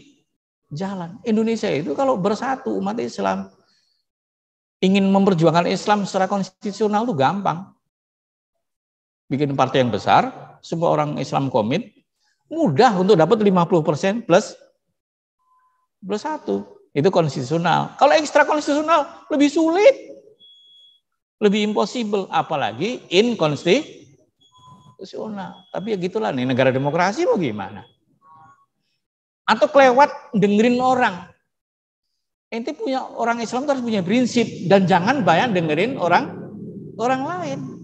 jalan. Indonesia itu kalau bersatu umat Islam, ingin memperjuangkan Islam secara konstitusional itu gampang. Bikin partai yang besar, semua orang Islam komit, mudah untuk dapat 50% plus 1. Itu konstitusional. Kalau ekstra konstitusional lebih sulit. Lebih impossible, apalagi inkonstitusional. Tapi ya gitulah nih, negara demokrasi mau gimana? Atau kelewat dengerin orang. Ente punya orang Islam harus punya prinsip, dan jangan bayang dengerin orang lain.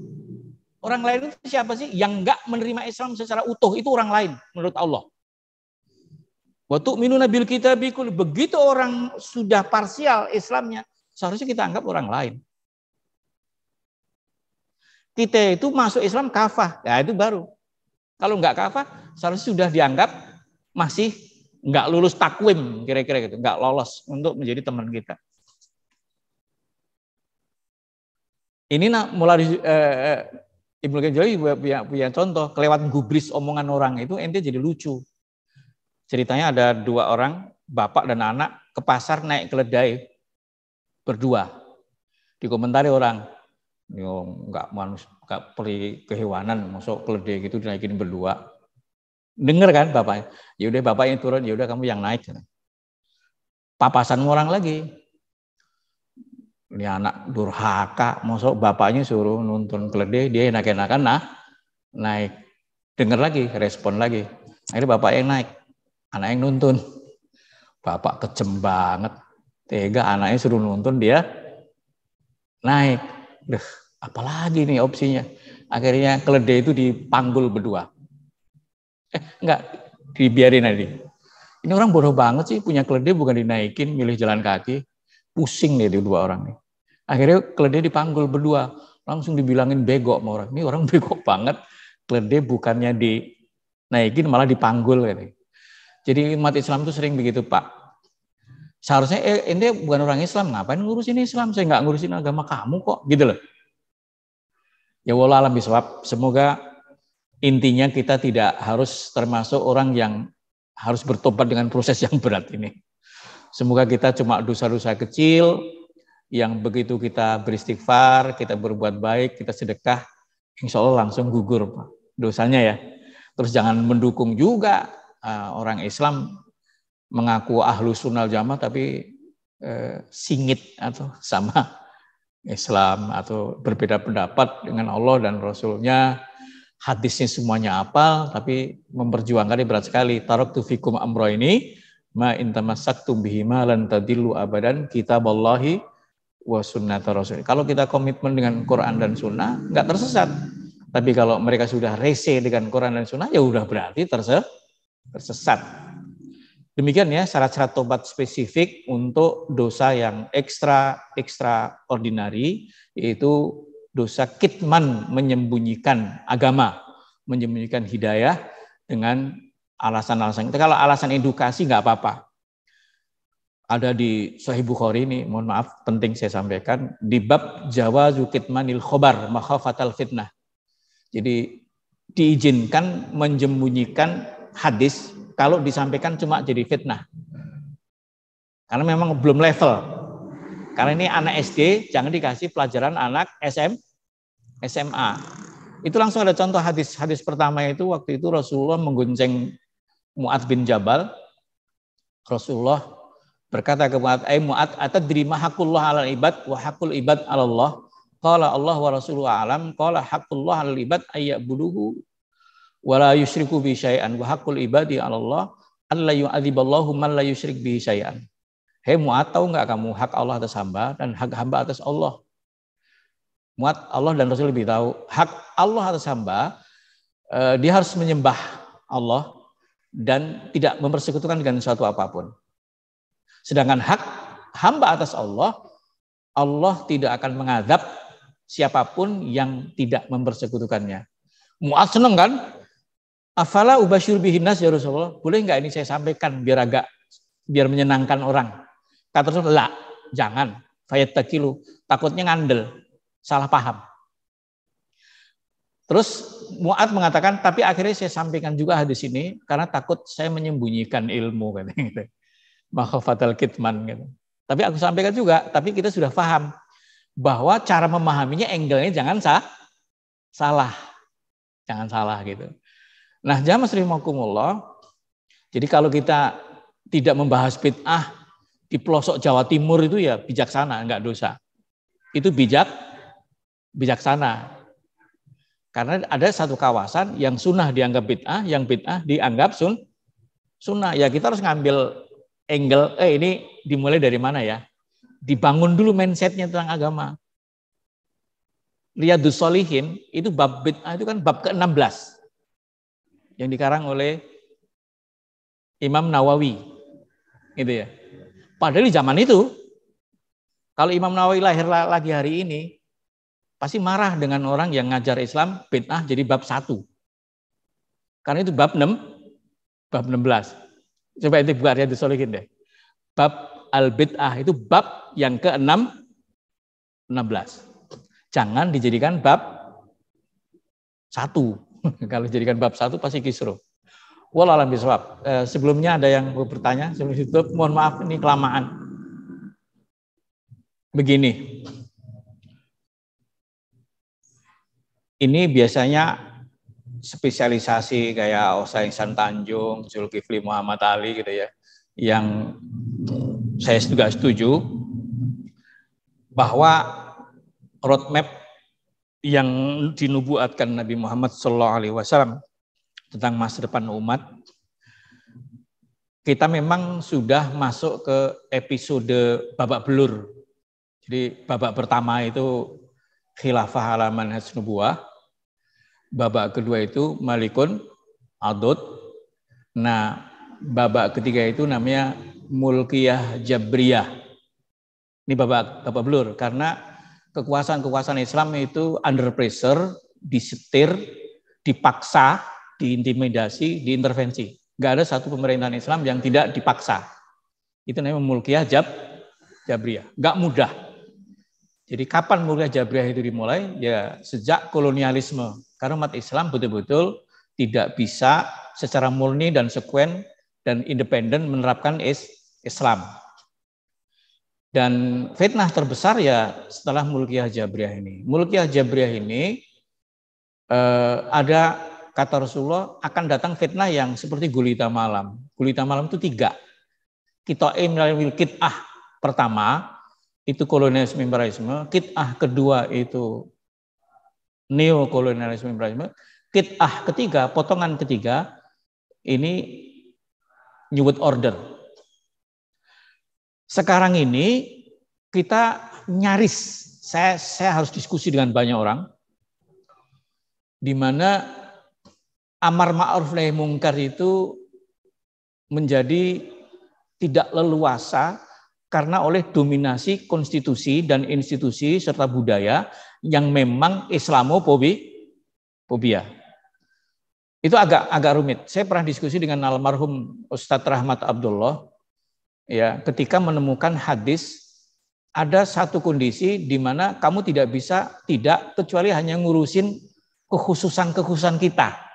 Orang lain itu siapa sih? Yang enggak menerima Islam secara utuh itu orang lain menurut Allah. Wa tu'minuna bil kitabi kulli. Begitu orang sudah parsial Islamnya, seharusnya kita anggap orang lain. Kita itu masuk Islam kafah, ya itu baru. Kalau nggak kafah, seharusnya sudah dianggap masih nggak lulus takwim, kira-kira gitu, nggak lolos untuk menjadi teman kita. Ini mulai Ibnu Qayyim punya contoh, kelewat gubris omongan orang itu ente jadi lucu. Ceritanya ada dua orang, bapak dan anak, ke pasar naik keledai berdua. Dikomentari orang, yo nggak peri kehewanan, masuk keledai gitu dinaikin berdua. Dengar kan bapaknya? Ya udah bapaknya turun, ya udah kamu yang naik. Papasan orang lagi. Ini anak durhaka, masuk bapaknya suruh nuntun keledai, dia enak-enakan naik. Dengar lagi, respon lagi. Akhirnya bapak yang naik, anak yang nuntun. Bapak kejem banget, tega anaknya suruh nuntun, dia naik. Duh, apalagi nih opsinya. Akhirnya keledai itu dipanggul berdua. Enggak, dibiarin aja. Ini orang bodoh banget sih, punya keledai bukan dinaikin, milih jalan kaki. Pusing nih dua orang nih. Akhirnya keledai dipanggul berdua, langsung dibilangin bego sama orang. Ini orang bego banget, keledai bukannya dinaikin malah dipanggul. Gitu. Jadi umat Islam itu sering begitu Pak. Seharusnya ini bukan orang Islam, ngapain ngurusin Islam? Saya nggak ngurusin agama kamu kok, gitu loh. Ya wallah alam bisawab. Semoga intinya kita tidak harus termasuk orang yang harus bertobat dengan proses yang berat ini. Semoga kita cuma dosa-dosa kecil yang begitu kita beristighfar, kita berbuat baik, kita sedekah, insya Allah langsung gugur dosanya ya. Terus jangan mendukung juga orang Islam mengaku ahlu sunnah jamaah tapi singit atau sama Islam atau berbeda pendapat dengan Allah dan Rasulnya, hadisnya semuanya hafal tapi memperjuangkannya berat sekali. Taraktu fikum amro ini ma intamasaktum bihima lan tadillu abadan kitaballahi wa sunnata rasul. Kalau kita komitmen dengan Quran dan Sunnah, nggak tersesat. Tapi kalau mereka sudah rese dengan Quran dan Sunnah, ya udah berarti tersesat. Demikian ya syarat-syarat tobat spesifik untuk dosa yang extraordinary, yaitu dosa kitman, menyembunyikan agama, menyembunyikan hidayah dengan alasan-alasan. Kalau alasan edukasi nggak apa-apa. Ada di Sahih Bukhari ini, mohon maaf, penting saya sampaikan, di bab jawazu kitmanil khobar makhafatal fitnah. Jadi diizinkan menyembunyikan hadis kalau disampaikan cuma jadi fitnah. Karena memang belum level. Karena ini anak SD, jangan dikasih pelajaran anak SMA. Itu langsung ada contoh hadis. Hadis pertama itu waktu itu Rasulullah menggonceng Mu'adz bin Jabal. Rasulullah berkata kepada Mu'adz, atadri ma haqqullah 'alal ibad wa haqqul ibad 'ala Allah? Qala Allah wa rasuluhu a'lam. Qala haqqullah 'alal ibad ayya'buduhu wa la yusyriku bi syai'an wa haqqul ibadi 'ala Allah alla yu'adziballahu man la yusyrik bi syai'an. Hei Mu'adz, tahu enggak kamu hak Allah atas hamba dan hak hamba atas Allah? Mu'adz, Allah dan Rasul lebih tahu. Hak Allah atas hamba, dia harus menyembah Allah dan tidak mempersekutukan dengan suatu apapun. Sedangkan hak hamba atas Allah, Allah tidak akan mengadab siapapun yang tidak mempersekutukannya. Mu'adz seneng kan? Afala ubasyir bihin nas ya Rasulullah? Boleh enggak ini saya sampaikan biar menyenangkan orang? Kata Rasulullah, jangan. Fayattakilu, takutnya ngandel, salah paham. Terus Mu'adz mengatakan, tapi akhirnya saya sampaikan juga hadis ini karena takut saya menyembunyikan ilmu kan gitu. Makhafatal kitman gitu. Tapi aku sampaikan juga, tapi kita sudah paham bahwa cara memahaminya angle-nya jangan salah. Jangan salah gitu. Nah, jamaah rahimakumullah. Jadi kalau kita tidak membahas bid'ah di pelosok Jawa Timur itu ya bijaksana, enggak dosa. Itu bijaksana. Karena ada satu kawasan yang sunnah dianggap bid'ah, yang bid'ah dianggap sunnah. Ya kita harus ngambil angle, ini dimulai dari mana ya? Dibangun dulu mindsetnya tentang agama. Riyadhus Shalihin itu bab bid'ah itu kan bab ke-16 yang dikarang oleh Imam Nawawi, gitu ya. Padahal di zaman itu, kalau Imam Nawawi lahir lagi hari ini, pasti marah dengan orang yang ngajar Islam bid'ah jadi bab 1. Karena itu bab 16. Coba itu buka Riyadhus Shalihin deh. Bab al-bid'ah itu bab yang ke-16. Jangan dijadikan bab 1. Kalau dijadikan bab 1 pasti kisruh. Wallahu a'lam bishawab. Sebelumnya ada yang mau bertanya sebelum ditutup? Mohon maaf ini kelamaan. Begini. Ini biasanya spesialisasi kayak Osa Ihsan Tanjung, Zulkifli Muhammad Ali gitu ya. Yang saya juga setuju bahwa roadmap yang dinubuatkan Nabi Muhammad SAW tentang masa depan umat, kita memang sudah masuk ke episode babak belur. Jadi babak pertama itu khilafah ala manhaj nubuwah, babak kedua itu malikun adud. Nah, babak ketiga itu namanya mulkiyah jabriyah. Ini babak belur karena kekuasaan Islam itu under pressure, disetir, dipaksa, diintimidasi, diintervensi. Nggak ada satu pemerintahan Islam yang tidak dipaksa. Itu namanya mulkiyah jabriyah. Nggak mudah. Jadi kapan mulkiyah jabriyah itu dimulai? Ya sejak kolonialisme. Karena umat Islam betul-betul tidak bisa secara murni dan sekuen dan independen menerapkan Islam. Dan fitnah terbesar ya setelah mulkiyah jabriyah ini. Mulkiyah jabriyah ini ada kata Rasulullah akan datang fitnah yang seperti gulita malam. Gulita malam itu 3. Qita'in minal qit'ah pertama itu kolonialisme imperialisme, qit'ah kedua itu neokolonialisme imperialisme, qit'ah ketiga, potongan ketiga ini New World Order. Sekarang ini kita nyaris, saya harus diskusi dengan banyak orang, di mana amar ma'ruf nahi mungkar itu menjadi tidak leluasa karena oleh dominasi konstitusi dan institusi serta budaya yang memang Islamofobia. Itu agak rumit. Saya pernah diskusi dengan almarhum Ustadz Rahmat Abdullah, ya, ketika menemukan hadis ada satu kondisi di mana kamu tidak bisa kecuali hanya ngurusin kekhususan kita.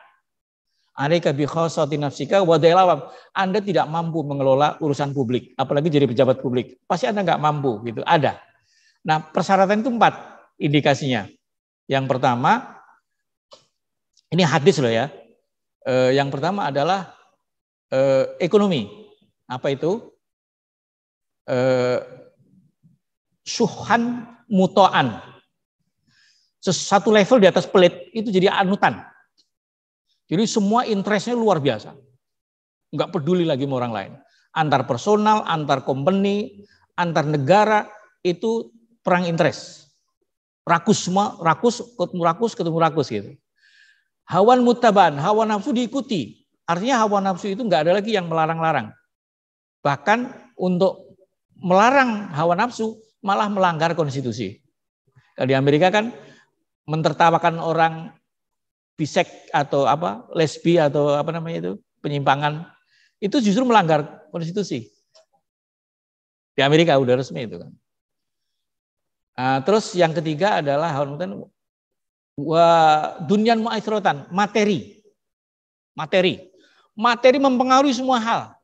Alaika bi khassati nafsika wa dailawam. Anda tidak mampu mengelola urusan publik, apalagi jadi pejabat publik. Pasti Anda nggak mampu, gitu. Ada. Nah, persyaratan itu 4 indikasinya. Yang pertama, ini hadis loh ya. Yang pertama adalah ekonomi. Apa itu? Suhan muto'an. Satu level di atas pelit itu jadi anutan. Jadi semua interestnya luar biasa. Nggak peduli lagi sama orang lain. Antar personal, antar company, antar negara, itu perang interest. Rakus semua, rakus ketemu rakus gitu. Hawan mutaban, hawa nafsu diikuti. Artinya hawa nafsu itu nggak ada lagi yang melarang-larang. Bahkan untuk melarang hawa nafsu malah melanggar konstitusi. Di Amerika kan mentertawakan orang bisek atau lesbi atau penyimpangan itu justru melanggar konstitusi. Di Amerika udah resmi itu kan. Terus yang ketiga adalah dunyan mu'athiratan, materi mempengaruhi semua hal.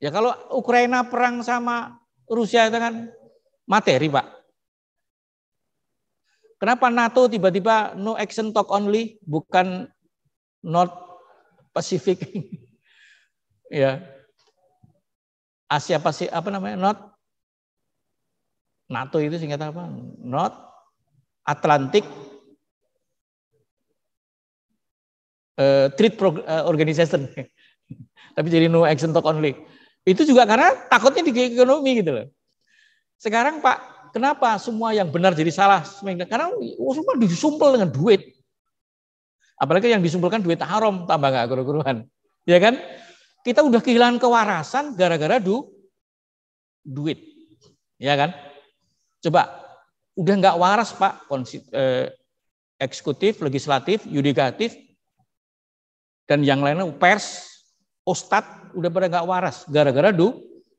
Ya kalau Ukraina perang sama Rusia itu kan materi, Pak. Kenapa NATO tiba-tiba no action talk only, bukan North Pacific? Ya. Asia Pasifik NATO itu singkatan apa? North Atlantic Treaty Organization. Tapi jadi no action talk only. Itu juga karena takutnya di ekonomi gitu loh. Sekarang Pak, kenapa semua yang benar jadi salah? Karena semua disumpel dengan duit. Apalagi yang disumpulkan duit haram, tambah nggak keruan, ya kan? Kita udah kehilangan kewarasan gara-gara duit. Ya kan? Coba, udah nggak waras Pak, eksekutif, legislatif, yudikatif, dan yang lainnya pers, ustadz, udah pada nggak waras gara-gara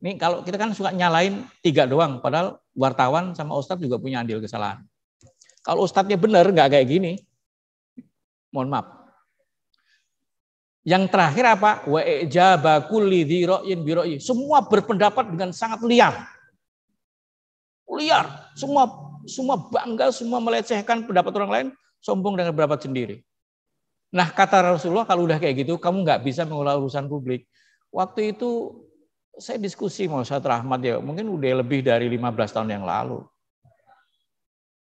nih kalau kita kan suka nyalain 3 doang, padahal wartawan sama ustadz juga punya andil kesalahan. Kalau ustadznya benar nggak kayak gini, mohon maaf. Yang terakhir apa? Wa ijaba kulli dzi ra'yin bi ra'yi. Semua berpendapat dengan sangat liar. Liar, semua bangga, semua melecehkan pendapat orang lain, sombong dengan pendapat sendiri. Nah, kata Rasulullah, kalau udah kayak gitu, kamu nggak bisa mengelola urusan publik. Waktu itu saya diskusi sama Ustaz Rahmat ya, mungkin udah lebih dari 15 tahun yang lalu.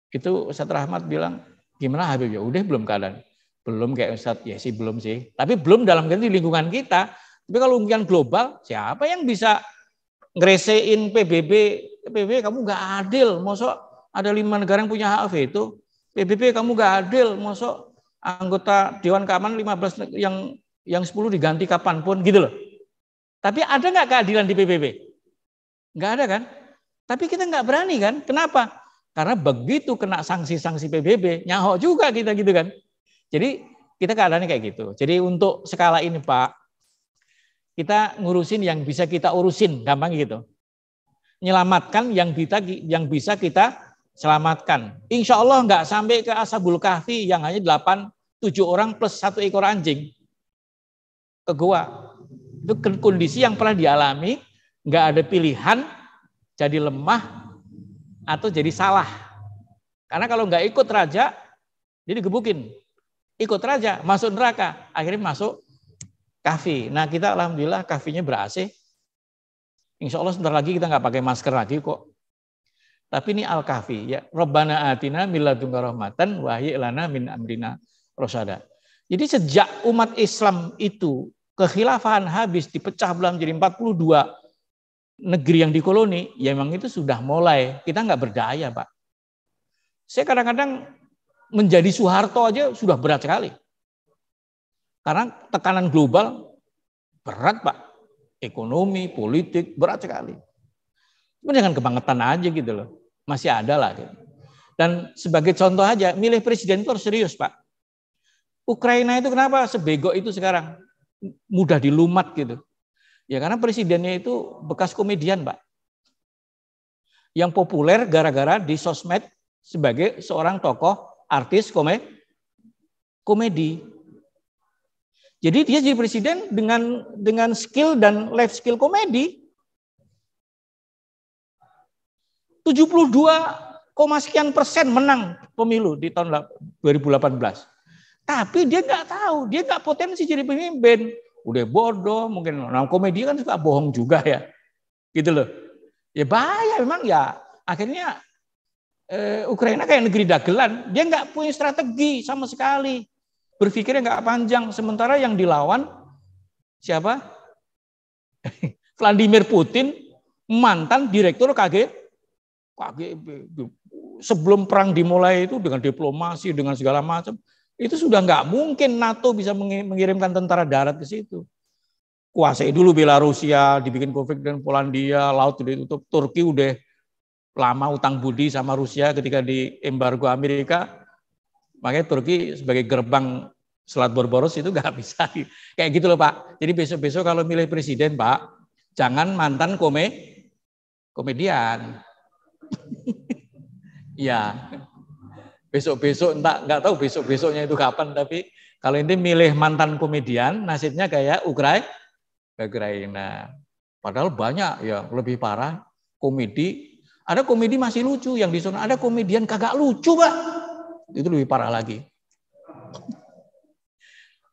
Itu Ustaz Rahmat bilang, gimana Habib ya? Udah belum keadaan? Belum kayak Ustaz, ya sih belum sih. Tapi belum dalam ganti lingkungan kita. Tapi kalau lingkungan global, siapa yang bisa ngeresein PBB kamu nggak adil. Mosok ada 5 negara yang punya hak veto. PBB kamu nggak adil. Mosok anggota Dewan Keamanan 15 yang 10 diganti kapanpun gitu loh. Tapi ada nggak keadilan di PBB? Nggak ada kan? Tapi kita nggak berani kan? Kenapa? Karena begitu kena sanksi-sanksi PBB, nyahok juga kita gitu kan. Jadi kita keadaannya kayak gitu. Jadi untuk skala ini Pak, kita ngurusin yang bisa kita urusin, gampang gitu. Menyelamatkan yang bisa kita selamatkan. Insya Allah nggak sampai ke Ashabul Kahfi yang hanya 8-7 orang plus 1 ekor anjing ke gua. Itu kondisi yang pernah dialami, nggak ada pilihan jadi lemah atau jadi salah. Karena kalau nggak ikut raja, dia digebukin. Ikut raja, masuk neraka. Akhirnya masuk kahfi. Nah kita alhamdulillah kahfinya ber-AC. Insya Allah sebentar lagi kita nggak pakai masker lagi kok. Tapi ini al-kahfi. Ya, Rabbana atina min ladunka rahmatan wa hayyi' lana min amrina rasyada. Jadi sejak umat Islam itu kekhilafahan habis dipecah belah menjadi 42 negeri yang dikoloni, ya memang itu sudah mulai. Kita nggak berdaya, Pak. Saya kadang-kadang menjadi Soeharto aja sudah berat sekali. Karena tekanan global berat, Pak. Ekonomi, politik, berat sekali. Cuma jangan kebangetan aja gitu loh. Masih ada lah. Gitu. Dan sebagai contoh aja, milih presiden itu harus serius, Pak. Ukraina itu kenapa sebego itu sekarang? Mudah dilumat gitu. Ya karena presidennya itu bekas komedian, Pak. Yang populer gara-gara di sosmed sebagai seorang tokoh artis komedi. Jadi dia jadi presiden dengan skill dan life skill komedi. 72,sekian% menang pemilu di tahun 2018. Tapi dia nggak tahu, dia nggak potensi jadi pemimpin. Udah bodoh, mungkin orang komedi kan suka bohong juga ya. Gitu loh. Ya bahaya memang ya. Akhirnya Ukraina kayak negeri dagelan. Dia nggak punya strategi sama sekali. Berpikirnya nggak panjang. Sementara yang dilawan siapa? Vladimir Putin, mantan direktur KGB. Sebelum perang dimulai itu dengan diplomasi, dengan segala macam. Itu sudah nggak mungkin NATO bisa mengirimkan tentara darat ke situ. Kuasai dulu Belarusia, dibikin konflik dengan Polandia, laut ditutup, Turki udah lama utang budi sama Rusia ketika di embargo Amerika. Makanya Turki sebagai gerbang Selat Bosporus itu nggak bisa. Kayak gitu loh Pak. Jadi besok-besok kalau milih presiden Pak, jangan mantan komedian. Ya. Besok-besok nggak tahu besok-besoknya itu kapan, tapi kalau ini milih mantan komedian, nasibnya kayak Ukraina. Padahal banyak ya lebih parah komedi. Ada komedi masih lucu yang di sana, ada komedian kagak lucu, Pak. Itu lebih parah lagi.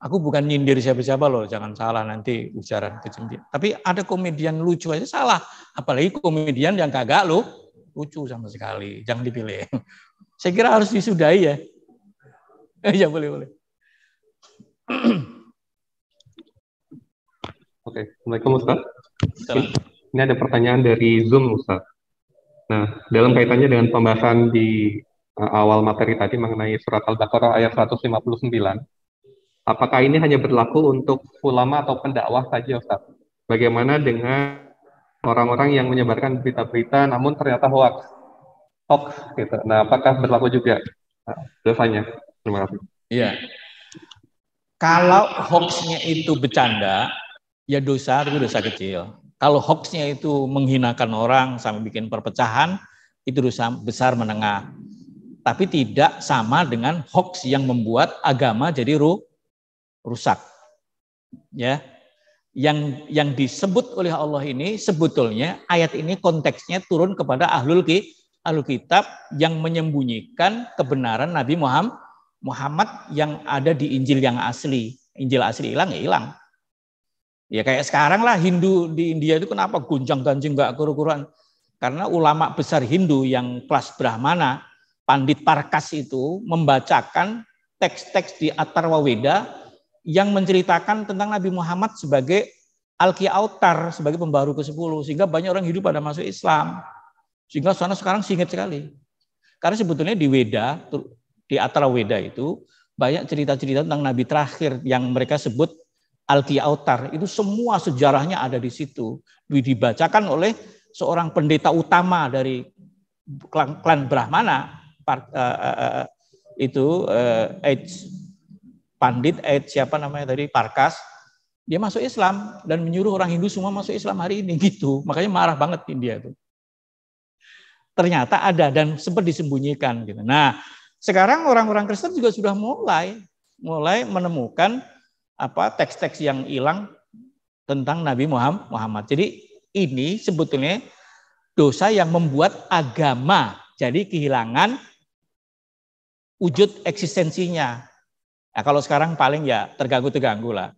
Aku bukan nyindir siapa-siapa loh, jangan salah nanti ujaran kebencian. Tapi ada komedian lucu aja salah, apalagi komedian yang kagak lucu sama sekali. Jangan dipilih. Saya kira harus disudahi ya. Ya boleh. Oke, Assalamualaikum Ustaz. Ini ada pertanyaan dari Zoom Ustaz. Nah, dalam kaitannya dengan pembahasan di awal materi tadi mengenai surat Al-Baqarah ayat 159, apakah ini hanya berlaku untuk ulama atau pendakwah saja, Ustaz? Bagaimana dengan orang-orang yang menyebarkan berita-berita namun ternyata hoax gitu. Nah, apakah berlaku juga dosanya? Terima kasih. Iya. Kalau hoaxnya itu bercanda, ya dosa, tapi dosa kecil. Kalau hoaxnya itu menghinakan orang sampai bikin perpecahan, itu dosa besar menengah. Tapi tidak sama dengan hoax yang membuat agama jadi rusak. Ya, yang disebut oleh Allah ini sebetulnya ayat ini konteksnya turun kepada ahlul kitab yang menyembunyikan kebenaran Nabi Muhammad yang ada di Injil yang asli. Injil asli hilang ya hilang. Ya kayak sekarang lah Hindu di India itu kenapa gonjang-ganjing nggak kuru-kuruan? Karena ulama besar Hindu yang kelas Brahmana, Pandit Parkas itu membacakan teks-teks di Atharva Veda yang menceritakan tentang Nabi Muhammad sebagai Alki Autar, sebagai pembaru ke-10, sehingga banyak orang hidup pada masuk Islam. Sehingga sana sekarang singit sekali. Karena sebetulnya di Weda, di Atharva Veda itu banyak cerita-cerita tentang Nabi terakhir yang mereka sebut Alki Autar. Itu semua sejarahnya ada di situ. Dibacakan oleh seorang pendeta utama dari klan Brahmana, Pandit siapa namanya tadi, Parkas, dia masuk Islam dan menyuruh orang Hindu semua masuk Islam hari ini gitu. Makanya marah banget India itu. Ternyata ada dan sempat disembunyikan gitu. Nah, sekarang orang-orang Kristen juga sudah mulai menemukan teks-teks yang hilang tentang Nabi Muhammad. Jadi ini sebetulnya dosa yang membuat agama jadi kehilangan wujud eksistensinya. Nah, kalau sekarang paling ya terganggu lah.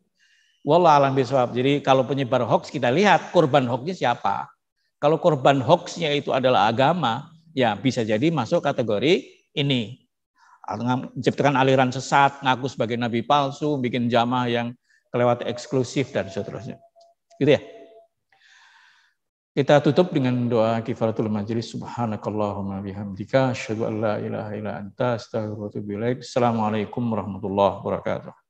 Wallah alam bisawab. Jadi kalau penyebar hoax kita lihat korban hoaxnya siapa. Kalau korban hoaxnya itu adalah agama, ya bisa jadi masuk kategori ini. Menciptakan aliran sesat, ngaku sebagai nabi palsu, bikin jamaah yang kelewat eksklusif dan seterusnya. Gitu ya. Kita tutup dengan doa kifaratul majelis. Subhanakallahumma bihamdika asyhadu an la ilaha illa anta astaghfiruka wa atubu ilaik. Assalamualaikum warahmatullahi wabarakatuh.